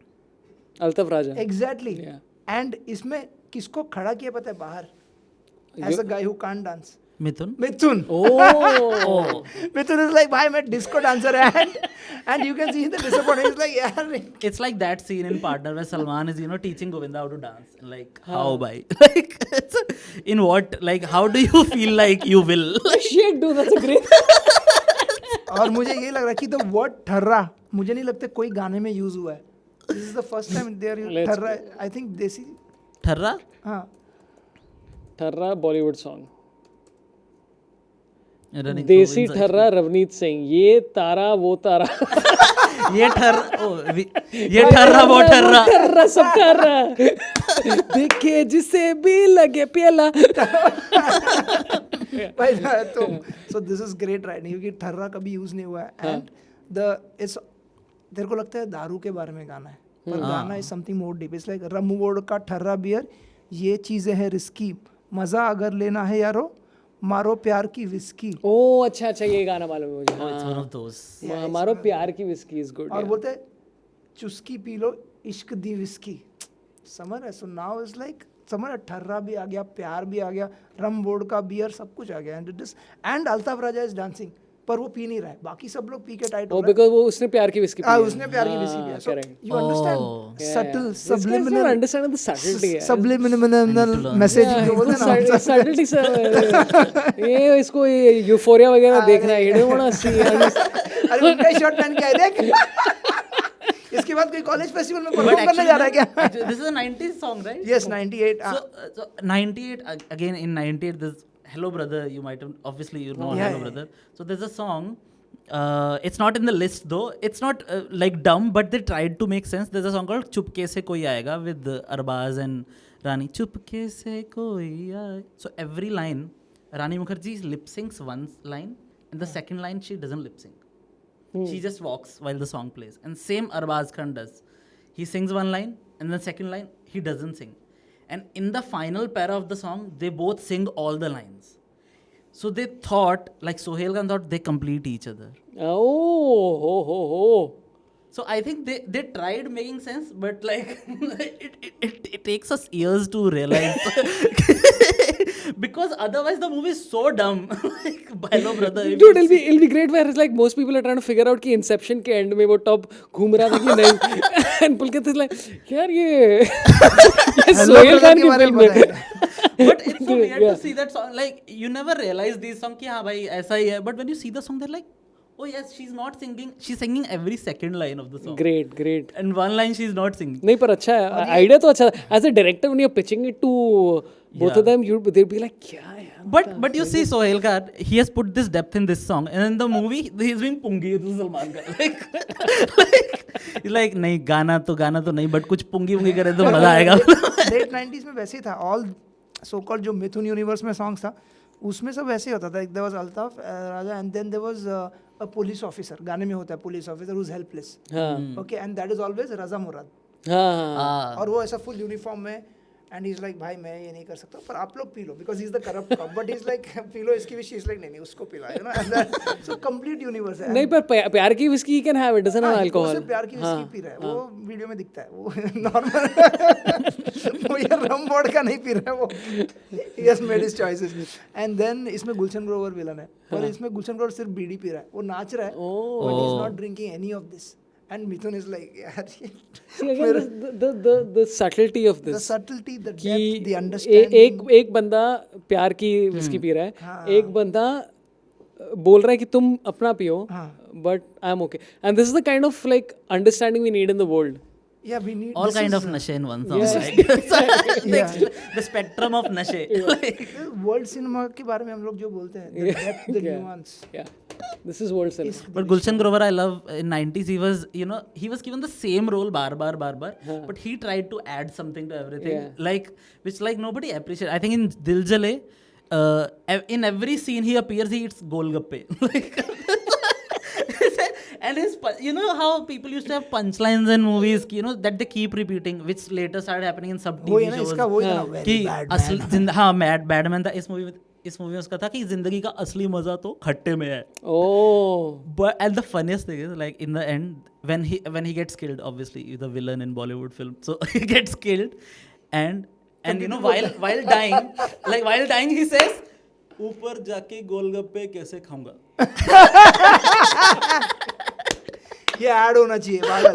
Altaf Raja. Exactly. Yeah. And इसमें किसको खड़ा किया पता है बाहर? As a guy who can't dance. Mithun. Mithun. Oh. Mithun is like, भाई मैं disco dancer है. And you can see the disappointment. He's like, यार. It's like that scene in Partner where Salman is, teaching Govinda how to dance. Like, how, bhai? Like, in what? Like, how do you feel like you will? Shit, dude, that's a great. और मुझे ये लग रहा है कि the word ठर्रा मुझे नहीं लगता कोई गाने में यूज हुआ है. This is the first time they are using ठर्रा. I think देसी. Tharra? हाँ. ठर्रा Bollywood song. Running देसी ठर्रा रवनीत सिंह. ये तारा वो तारा. ये ठर्रा वो ठर्रा. ठर्रा सब ठर्रा. देखे जिसे भी लगे प्याला. भाई तो so this is great right क्योंकि ठर्रा कभी यूज नहीं हुआ है. And it's तेरे को लगता है दारू के बारे में गाना है पर गाना is something more deep. It's like rum vodka tharra beer ये चीजें हैं रिस्की. मजा अगर लेना है यारो मारो प्यार की विस्की. ओह अच्छा अच्छा, ये गाना मालूम है मुझे. It's one of those. मारो प्यार की विस्की इज गुड. और बोलते हैं चुस्की पी लो इश्क दी विस्की. समर है. So now is like summer tharra भी आ गया, प्यार भी आ गया, रम वोडका बियर सब कुछ आ गया. And Altaf Raja is dancing पर वो पी नहीं रहा है. बाकी सब लोग पी के टाइट हो रहे हैं. बिकॉज़ वो उसने प्यार की विस्की पी. उसने प्यार की विस्की पिया. So you understand subtle subliminal understand the subtlety. subliminal messaging जो बोलते हैं ना. सटलिटी से ये इसको यूफोरिया वगैरह देखना है. ये वाला सी. अरे उनका शर्ट पहन के आए देख. इसके बाद कोई कॉलेज फेस्टिवल में परफॉर्म करने जा रहा है क्या? This is a 90s song, right? Yes, 98. So 98 again in 98 this Hello Brother, you might have obviously Yeah, Hello yeah. Brother. So there's a song. It's not in the list though. It's not like dumb, but they tried to make sense. There's a song called Chupke Se Koi Aayega with Arbaz and Rani. Chupke se koi aayega. So every line, Rani Mukherjee lip syncs one line, and the second line she doesn't lip sync. She just walks while the song plays. And same Arbaz Khan does. He sings one line, and the second line he doesn't sing. And in the final para of the song, they both sing all the lines. So they thought, like Sohail Khan thought, they complete each other. Oh, ho, ho, ho. So I think they tried making sense, but like it takes us years to realize because otherwise the movie is so dumb. Like Hello Brother. Dude, it'll be great where it's like most people are trying to figure out कि Inception के end में वो top घूम रहा था कि नहीं. And Pulkit is like, यार ये सोहेल खान की फिल्म है. But it's so weird to see that song. Like you never realize these songs कि हाँ भाई ऐसा ही है. But when you see the song, they're like, oh yes, she's not singing, she's singing every second line of the song. Great. And one line she's not singing. नहीं पर अच्छा है, idea तो अच्छा है. As a director, when you're pitching it to both of them, they'd be like, क्या यार. But you see Sohail Khan, he has put this depth in this song, and in the movie he's being pungi to Salman Khan. He's like नहीं गाना तो नहीं, but कुछ पुंगी करे तो मजा आएगा. लेट 90s में वैसे ही था. ऑल सो कॉल्ड जो मिथुन यूनिवर्स में सॉन्ग्स था उसमें सब वैसे ही होता था. There was Altaf Raja and then there was a police officer. गाने में होता है police officer who is helpless. Okay and that is always Raza Murad. हाँ. और वो ऐसा फुल यूनिफॉर्म में एंड इज लाइक भाई मैं ये नहीं कर सकता पर आप लोग पी लो because is the corrupt cop. But is like पी लो इसकी विश. इज लाइक नहीं उसको पिला you know. So complete universe है. नहीं पर प्यार की whisky can have it, doesn't have alcohol. प्यार की विस्की पी रहा है वो वीडियो में दिखता है. वो नॉर्मल वो ये रम वोडका नहीं पी रहा है वो. He has made his choices. And then इसमें गुलशन ग्रोवर विलन है और इसमें गुलशन ग्रोवर सिर्फ बीड़ी पी रहा है. वो नाच रहा है but he is not drinking any of this. And Mithun is like, yaar, see again the subtlety of this. The subtlety, the depth, the understanding. एक बंदा प्यार की विस्की पी रहा है, एक बंदा बोल रहा है कि तुम अपना पियो, but I'm okay. And this is the kind of like understanding we need in the world. Yeah, we need all kind of nashe in one song. Right? The spectrum of nashe. World cinema के बारे में हम लोग जो बोलते हैं, the depth, the nuance. Yeah. This is world cinema. But Gulshan Grover, I love. In 90s, he was, you know, he was given the same role bar, but he tried to add something to everything, like which like nobody appreciated. I think in Dil Jale, in every scene he appears, he eats golgappe. Like, and his, you know how people used to have punchlines in movies, you know, that they keep repeating, which later started happening in सब TV shows. कि असली हाँ bad man था. इस movie में उसका था कि जिंदगी का असली मजा तो खट्टे में है. But and the funniest thing is like in the end when he gets killed, obviously he's the villain in Bollywood film, so he gets killed and you know while dying he says ऊपर जाके गोलगप्पे कैसे खाऊंगा. ये add होना चाहिए पागल.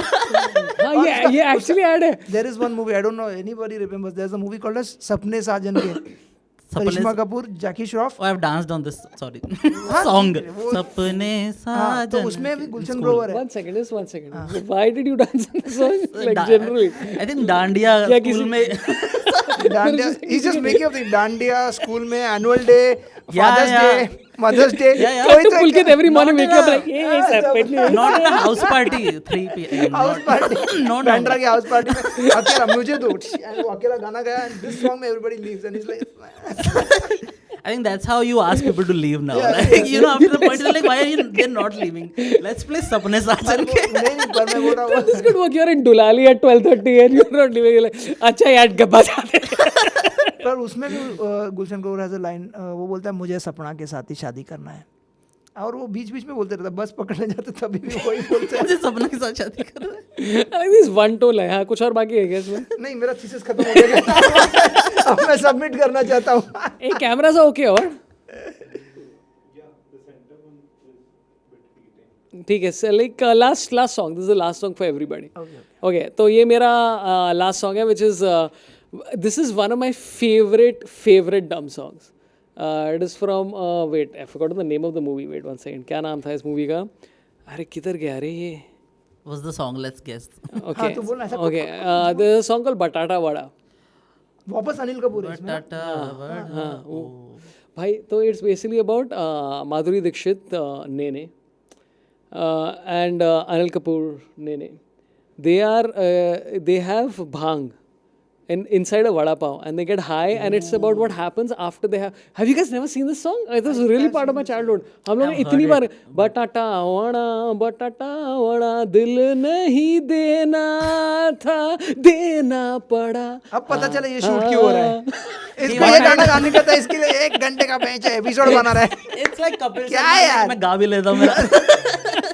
हाँ ये actually ऐड है. There is one movie, I don't know anybody remembers, there's a movie called as सपने साजन के. करिश्मा कपूर, जैकी Shroff. Oh, I've danced on this, sorry. Song. सपने साजन. तो उसमें भी गुलशन ग्रोवर है. One second. Why did you dance on this song? Like generally. I think dandiya school में. Dandiya. He's just making up the dandiya school में, annual day, Father's Day, Mother's Day. To Pulkit every morning wake up like, hey, it's Not in a house party, 3 p.m. House party. No. Bandra के house party में अकेला मुझे दो. And वो अकेला गाना गाया and this song में everybody leaves and he's like. I think that's how you ask people to leave now. Like, you know, after the point, they're like, why are they're not leaving? Let's play Sapne Sajan ke. नहीं पर मैं बोल रहा हूँ. This could work. You're in Dulali at 12:30 and you're not leaving. Like, अच्छा यार Gabba जाते. पर उसमें भी Gulshan Grover has a line. वो बोलता है मुझे सपना के साथ ही शादी करना है. और वो बीच में बोलते रहता. बस पकड़ने जाते तभी भी वही बोलते हैं. मुझे सपना के साथ शादी करना है. I think this one toll है. हाँ कुछ और बाकी है क्या इसमें? नहीं मेरा थीसिस खत्म हो गया. अब मैं सबमिट करना चाहता हूँ. एक कैमरा सा ओके और ठीक है. Sir like last song. This is the last song for everybody. Okay तो ये मेरा लास्ट सॉन्ग है which is this is one of my favourite dumb songs. It is from wait I forgot the name of the movie. Wait one second. क्या नाम था इस movie का? अरे किधर गया रे ये? What's the song? Let's guess. Okay. The song called Batata Vada. वापस अनिल कपूर है इसमें. हाँ भाई तो it's basically about Madhuri Dixit Nene and Anil Kapoor Nene. They have bhang inside a vada pav and they get high and it's about what happens after they have you guys never seen this song? It was really part of my childhood. हम लोग इतनी बार बटाटा वड़ा दिल नहीं देना था देना पड़ा. अब पता चला ये शूट क्यों हो रहा है. इसको ये गाना गाने का था. इसके लिए 1 घंटे का बेंच है. एपिसोड बना रहा है. It's like Kapil. क्या यार मैं गा भी लेता हूँ मेरा.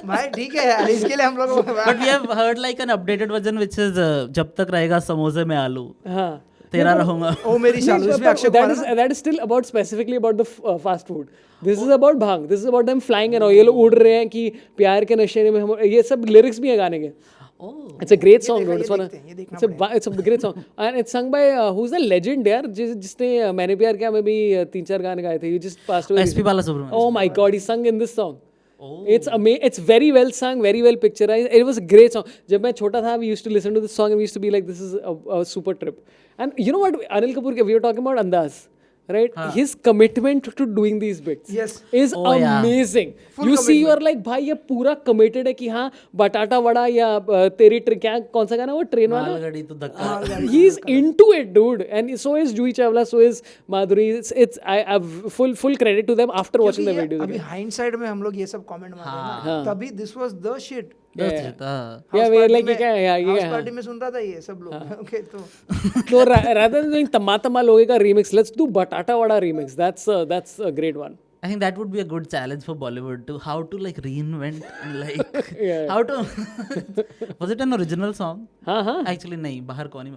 भाई ठीक है यार. इसके लिए हम लोग But we have heard like an updated version which is जब तक रहेगा समोसे में आलू तेरा रहूंगा. ओ मेरी शालू. इसमें अक्षय कुमार है. That is still about specifically about the fast food. This is about bhang. This is about them flying and ये लोग उड़ रहे हैं कि प्यार के नशे में हम. ये सब lyrics भी है गाने के. It's a great song, dude. It's a great song, and it's sung by who's the legend यार जिसने मैंने प्यार किया में भी 3-4 गाने गाए थे. You just passed away. SP Balasubramanian. Oh my God, he sung in this song. Oh. It's very well sung, very well picturized. It was a great song. जब मैं छोटा था, we used to listen to this song and we used to be like, this is a super trip. And you know what, Anil Kapoor, we were talking about Andaz, right? His commitment to doing these bits Yes. is amazing. Full You see, commitment. you're like, भाई ये पूरा committed है कि हाँ बटाटा वड़ा या तेरी क्या कौन सा गाना वो ट्रेन वाला मालगाड़ी तो धक्का. he's into it, dude, and so is Juhi Chawla, so is Madhuri. I have full credit to them after watching the क्योंकि ये videos. अभी हाइंडसाइड में हम लोग ये सब कमेंट मार रहे हैं ना, तभी this was the shit. Yeah, we're like ये क्या है यार, ये हाउस क्या है? पार्टी में सुन रहा था ये सब लोग. ओके तो So rather than doing Tamma Tamma Loge ka remix, let's do Batata Vada remix. That's a great one. I think that would be a good challenge for Bollywood to how to like reinvent and like Yeah. how to. Was it an original song? हाँ. Actually नहीं, बाहर कौन ही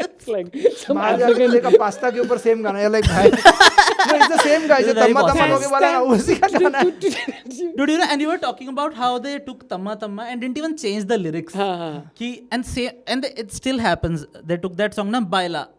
It's like some बाहर जाके देखा pasta के ऊपर same गाना है. लाइक भाई no, it's the same guy जो तम्मा तम्मा लोगे वाला है, उसी का गाना है. Dude, you know, and you were talking about how they took Tamma Tamma and didn't even change the lyrics. हाँ. It still happens. They took that song na Baila,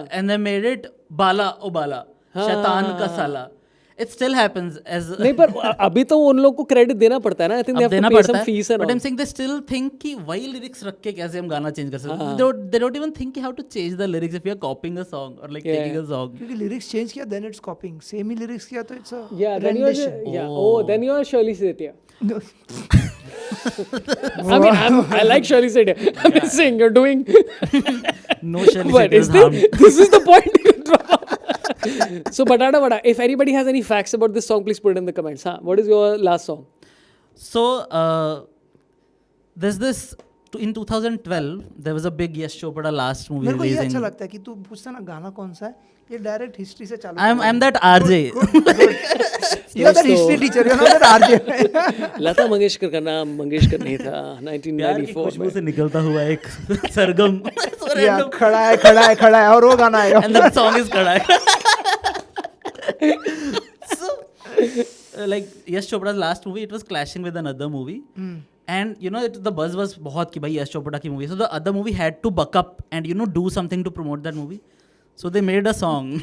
and they made it Bala O Bala, Shaitan ka Sala. It still happens as. नहीं पर अभी तो उन लोग को credit देना पड़ता है ना. I think they have to pay some fees and but all. I'm saying they still think कि वही lyrics रख के कैसे हम गाना change कर सकते हैं. They don't even think how to change the lyrics if you're copying a song or like taking a song. क्योंकि लिरिक्स चेंज किया then it's copying. Same he lyrics किया तो it's a Yeah, then you're rendition. then you're Shirley Setia. I mean, I like Shirley Setia. I'm just saying you're doing. No Shirley But Sethi is harmed. this is the point you drop. So Batata Vada, if anybody has any facts about this song, please put it in the comments. Huh? What is your last song? So there's this in 2012 there was a big Yash Chopra last movie मेरे को ये अच्छा releasing. लगता है कि तू पूछता ना गाना कौन सा है, ये डायरेक्ट हिस्ट्री से चालू. I'm that RJ. You are that history teacher, you are not that RJ. Lata Mangeshkar का नाम मंगेशकर नहीं था. प्यार की 1994 खुशबू में. से निकलता हुआ एक सरगम. So या random. खड़ा है और वो गाना आएगा. And that song is खड़ा है. So like Yash Chopra's last movie, it was clashing with another movie. And you know the buzz was बहुत कि भाई Yash Chopra की movie. So the other movie had to buck up and do something to promote that movie. So they made a song.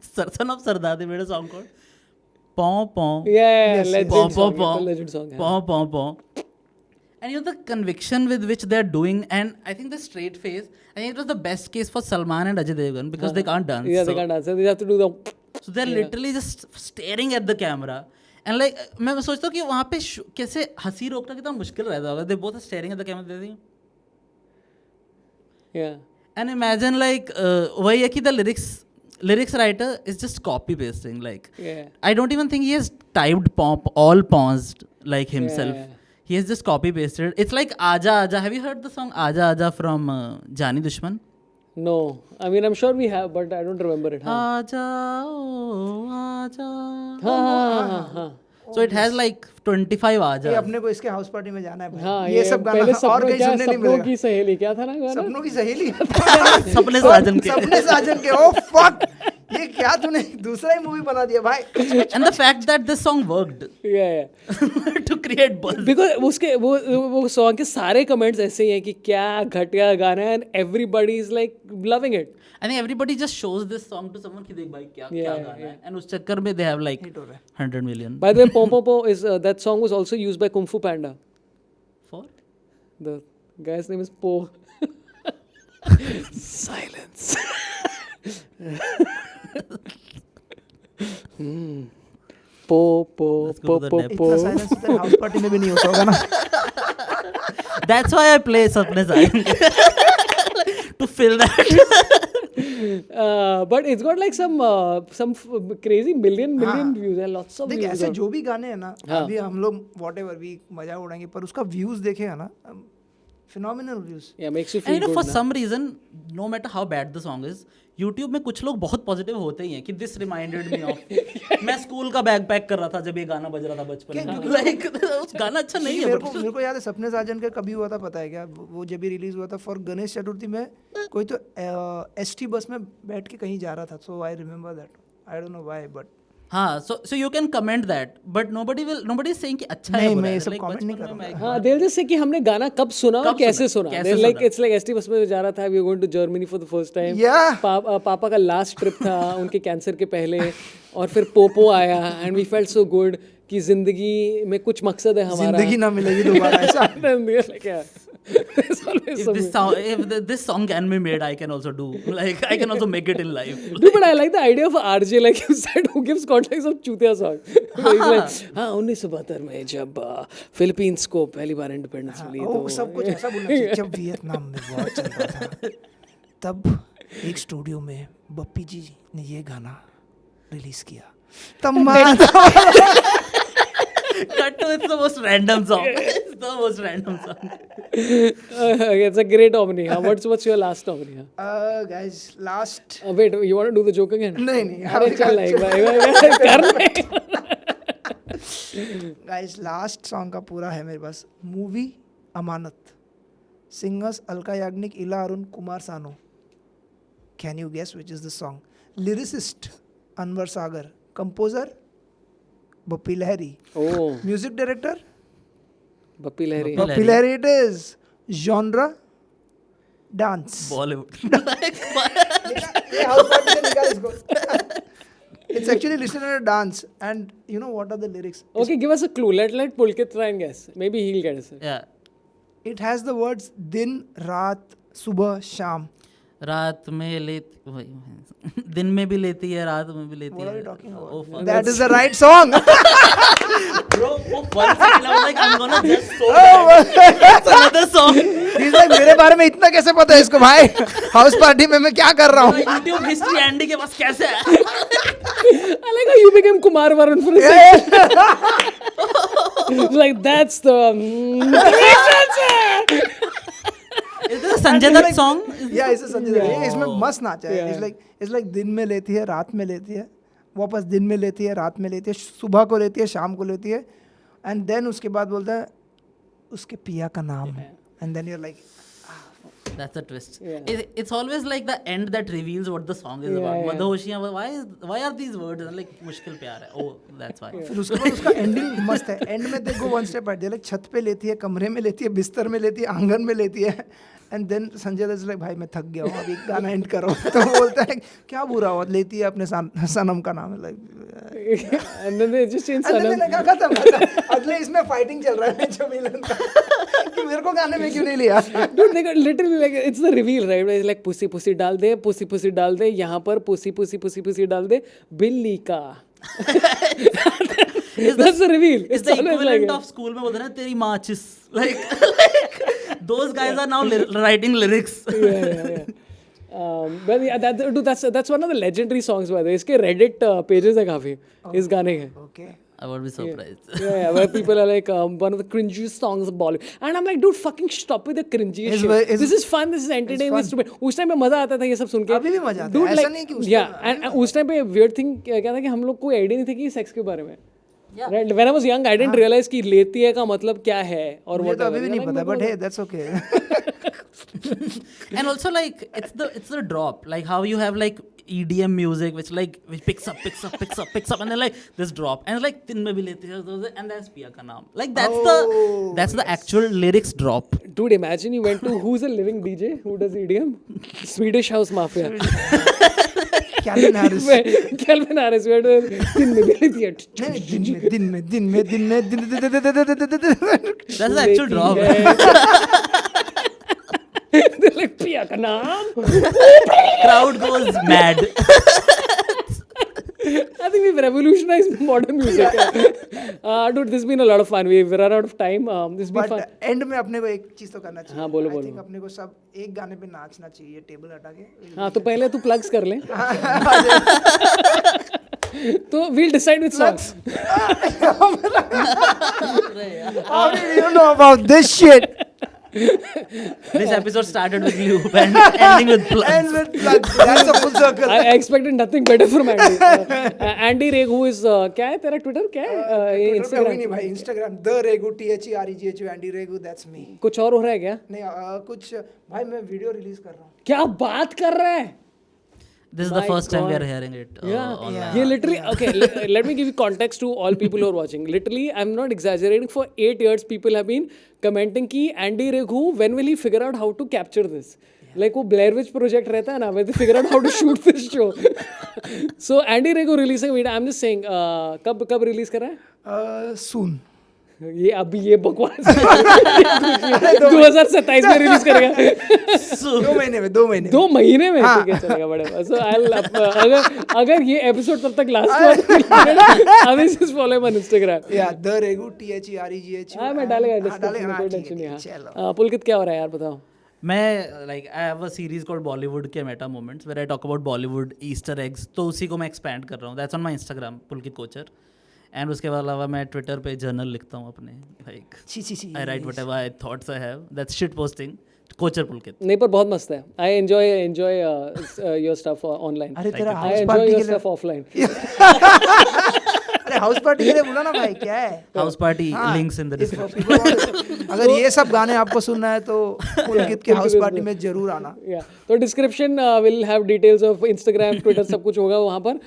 Son of Sardar, they made a song called Paw Paw. Yeah, Yes, legend Paw song. Paw It's a Paw. legend song. Yeah. Paw Paw Paw. And you know the conviction with which they're doing, and I think the straight face, I think it was the best case for Salman and Ajay Devgan because they can't dance. Yeah, so, they can't dance. They have to do the. so they're literally just staring at the camera. And like मैं सोचता हूँ कि वहाँ पे कैसे हंसी रोकना कितना मुश्किल रहता होगा. They both are staring at the camera. They think. Yeah. And imagine like वही है कि the lyrics writer is just copy pasting. Like Yeah. I don't even think he has typed all paused like himself. Yeah. He has just copy pasted. It's like Aja Aja. Have you heard the song Aja Aja from Jani Dushman? No. I mean, I'm sure we have, but I don't remember it. Huh? Aja oh Aja. हाँ. So it has like 25 ये Aja. अपने को इसके house party में जाना है भाई. हाँ, ये सब पहले गाना और कहीं सुनने नहीं सपनों मिलेगा. की सहेली क्या था ना गाना? सपनों की सहेली. सपने साजन के. सपने साजन के. Oh fuck. ये क्या तूने दूसरा ही मूवी बना दिया भाई. And the fact that this song worked Yeah. to create buzz. Because उसके वो सॉन्ग के सारे कमेंट्स ऐसे ही हैं कि क्या घटिया गाना है, and everybody is like loving it. I think everybody just shows this song to someone कि देख भाई क्या गाना है. And उस चक्कर में they have like 100 million. By the way, Pom Pom Pom is that song was also used by Kung Fu Panda. For? The guy's name is Po. Silence. Po Let's go to the next. इतना silence तो house party में भी नहीं होता होगा ना. That's why I play Sapne Sajan to fill that. But it's got like some crazy million views and lots of देख views. ऐसे जो भी गाने हैं ना, अभी हम लोग whatever भी मजा उड़ाएंगे, पर उसका व्यूज देखेगा ना, phenomenal views. Yeah, makes you And feel you know, good. for some reason, no matter how bad the song is, YouTube में कुछ लोग बहुत पॉजिटिव होते ही हैं कि this reminded me of मैं स्कूल का बैग पैक कर रहा था जब ये गाना बज रहा था बचपन में. Like उस गाना अच्छा नहीं है. मेरे को याद है सपने साजन का कभी हुआ था पता है क्या? वो जब भी रिलीज हुआ था फॉर गणेश चतुर्थी में, कोई तो एसटी बस में बैठ के कहीं जा रहा था. So I remember that. I don't know why but हाँ, so you can comment that, but nobody is saying कि अच्छा है नहीं, बुरा मैं है. ये सब Like comment नहीं बचपन में करूँगा. मैं हाँ, they'll just say कि हमने गाना कब सुना और कब कैसे सुना, सुना. कैसे They're like सुना. it's like एसटी बस में जा रहा था, we were going to Germany for the first time. Yeah. पापा का लास्ट ट्रिप था उनके कैंसर के पहले, और फिर पोपो आया and we felt so good कि जिंदगी में कुछ मकसद है हमारा. जिंदगी ना मिलेगी दोबारा ऐसा. Then we were like, yeah. There's always something. if this song can be made, I can also do. Like I can also make it in life. Dude, but I like the idea of RJ, like you said, who gives context of चूतिया song. He's like, हाँ 1972 में जब Philippines को पहली बार independence मिली वो तो सब कुछ ऐसा बोलना चाहिए. जब वियतनाम में वॉर चल रहा था तब एक स्टूडियो में बप्पी जी ने ये गाना रिलीज किया. Cut to it's the most random song. It's the most random song. It's a great omni. What's your last omni? Guys, last Wait, you want to do the joke again? नहीं अरे चल एक बार कर ले. Guys last song का पूरा है मेरे पास. Movie Amanat. Singers Alka Yagnik, Ila Arun, Kumar Sanu. Can you guess which is the song? Lyricist Anwar Sagar. Composer Bappi Lahiri. Oh, music director Bappi Lahiri. Bappi Lahiri. It is genre dance. Bollywood. It's actually listed as a dance, and you know what are the lyrics? Okay, give us a clue. Let Pulkit try and guess. Maybe he'll get us. Yeah. It has the words दिन, रात, सुबह, शाम. रात में लेती वही दिन में भी लेती है, रात में भी लेती What है. are you talking about? Oh, fuck. That is the right song. Bro, for 1 second I was like, I'm gonna guess so bad. That's another song. He's like मेरे बारे में इतना कैसे पता है इसको भाई? हाउस पार्टी में मैं क्या कर रहा हूँ? YouTube history एंडी के पास कैसे है? I like how you became Kumar Varun for a second. It's like that's the. Is this a Sanjay Dutt song? Yeah, इसे संजय दत्त. इसमें मस्त नाचा है. It's like दिन में लेती है, रात में लेती है, वापस दिन में लेती है, रात में लेती है, सुबह को लेती है, शाम को लेती है, and then उसके बाद बोलता है उसके पिया का नाम है, and then you're like, That's a twist. Yeah. It's always like the end that reveals what the song is about. yeah. Madhoshiyan, why are these words like मुश्किल प्यार है? Oh, that's why. फिर उसके बाद उसका एंडिंग मस्त है. And में देखो वन स्टेप आइट. लाइक छत पे लेती है, कमरे में लेती है, बिस्तर में लेती है, आंगन में लेती है, and then Sanjay Dutt like भाई मैं थक गया हूँ, अभी गाना एंड करो. तो वो बोलता है क्या बुरा हुआ, लेती है अपने सनम का नाम है. Like And then they just change मैंने Sanam. कहा खत्म. अगले इसमें फाइटिंग चल रहा है जो विलन का कि मेरे को गाने में क्यों नहीं लिया. Dude, they got literally like it's the reveal, right? It's like pussy pussy डाल दे, pussy pussy डाल दे, यहाँ पर pussy pussy pussy pussy डाल दे, बिल्ली का. That's the reveal. It's the always equivalent like of school में बोलते हैं ना तेरी माँ चिस. Like those guys are now writing lyrics. yeah. But yeah, dude, that's one of the legendary songs by the way. इसके Reddit pages है काफी इस गाने के. Okay. I would be surprised. Yeah, where people are like one of the cringiest songs of Bollywood, and I'm like, dude, fucking stop with the cringy It's shit. very- it's- This is fun, this is entertaining, this is stupid. उस time पे मजा आता था ये सब सुन के. अभी भी मजा आता है. Dude, ऐसा like, नहीं कि उस yeah, and उस टाइम पे weird thing क्या था कि हम लोग कोई आइडिया नहीं था कि सेक्स के बारे में. Yeah. Right? When I was young, I didn't realize कि लेती है का मतलब क्या है और मुझे तो whatever. अभी भी नहीं Like, पता, मेरे बट को- hey that's okay. And also like it's the drop, like how you have like EDM music which picks up and then like this drop and like दिन में भी लेते हैं and that's पिया का नाम. Like that's the actual lyrics drop. Dude, imagine you went to who's a living DJ who does EDM? Swedish House Mafia. Calvin Harris. Calvin Harris, where do दिन में भी लेती है. नहीं दिन में That's the actual drop. They're like पिया का नाम. Crowd goes mad. I think we've revolutionized modern music. Dude, this has been a lot of fun. We've run out of time. This has been fun. But and में अपने को एक चीज तो करना चाहिए. हाँ, बोलो, I बोलो. think अपने को सब एक गाने पे नाचना चाहिए, टेबल हटा के. हाँ, तो पहले तू plugs कर ले. तो we'll decide with songs. How did you know about this shit? This episode started with loop and ending with plugs. And with plugs. That's a full circle. I expected nothing better from Andy. Andy Reg, who is क्या है तेरा Twitter क्या है? Twitter पे हुई नहीं Instagram. भाई. Instagram the Regu THEREGHU Andy Regu, that's me. कुछ और हो रहा है क्या? नहीं कुछ भाई मैं वीडियो रिलीज कर रहा हूँ. क्या बात कर रहा है? This is the My first time we are God. hearing it. Yeah, Online. ये literally okay. Let me give you context to all people who are watching. Literally, I'm not exaggerating. For 8 years, people have been commenting कि Andy Raghu, when will he figure out how to capture this? Like वो Blair Witch project रहता है ना, when they figure out how to shoot this show. So Andy Raghu releasing video. I'm just saying, कब release कर रहा है? Soon. ये अभी ये बकवास 2027 में रिलीज करेगा 2 महीने में 2 महीने 2 महीने में ठीक है चलेगा बड़े सो अगर ये एपिसोड तब तक last I will just follow him on Instagram या द रेगू THEREGH हां मैं डालेगा डिस्क्रिप्शन में कोई टेंशन नहीं है पुलकित क्या हो रहा है यार बताओ मैं like I have a series called Bollywood के meta moments where I talk about Bollywood Easter eggs तो उसी को मैं एक्सपैंड कर रहा हूँ that's on my Instagram Pulkit Kochar and उसके अलावा मैं ट्विटर पे जर्नल लिखता हूँ अपने like I write whatever I thoughts I have that's shit posting Kochar Pulkit नहीं पर बहुत मस्त है I enjoy your stuff online अरे तेरा आई हाउस एंजॉय पार्टी योर के लिए स्टफ ऑफलाइन अरे हाउस पार्टी के लिए बोला ना भाई क्या है house party links in the description अगर ये सब गाने आपको सुनना है तो पुलकित के हाउस पार्टी में जरूर आना या तो description will have details of Instagram Twitter सब कुछ होगा वहाँ पर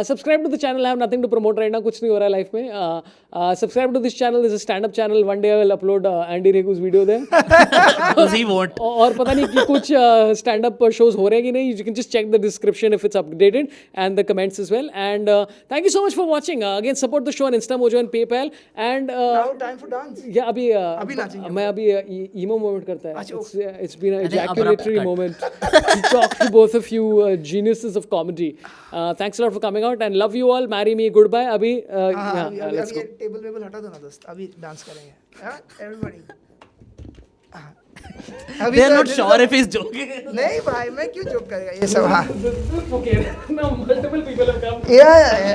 subscribe to the channel I have nothing to promote right now कुछ नहीं हो रहा है लाइफ में subscribe to this channel this stand up channel one day I will upload Andy Reguz video there because he won't और पता नहीं कि कुछ स्टैंड अप शोज हो रहे हैं कि नहीं you can just check the description if it's updated and the comments as well and thank you so much for watching again support the show on Instamojo and PayPal and now time for dance या अभी नाचेंगे मैं अभी emo moment करता है it's been a abrupt ejaculatory cut. moment to talk to both of you geniuses of comedy thanks a lot for coming out and love you all marry me goodbye अभी let's go table वेबल हटा दो ना दोस्त अभी dance करेंगे हां everybody they are not sure if he is joking नहीं भाई मैं क्यों जोक करेगा ये सब हाँ okay now multiple people have come या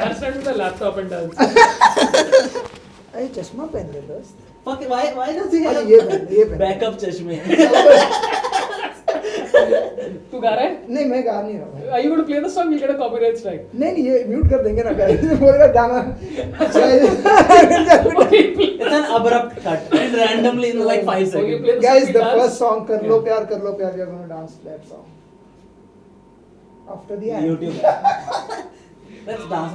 I'll start with the laptop and dance अरे चश्मा पहन ले दोस्त Fuck, why does he अरे have ये पहन बैकअप चश्मे तू गा रहा है नहीं मैं गा नहीं रहा भाई are you going to play the song we'll get a copyright strike नहीं ये म्यूट कर देंगे ना गाइस बोलेगा गाना It's an abrupt cut and randomly in like 5 Okay, seconds. play the guys song, the we dance. First song कर लो प्यार we are going to dance that song after the end YouTube. Let's dance.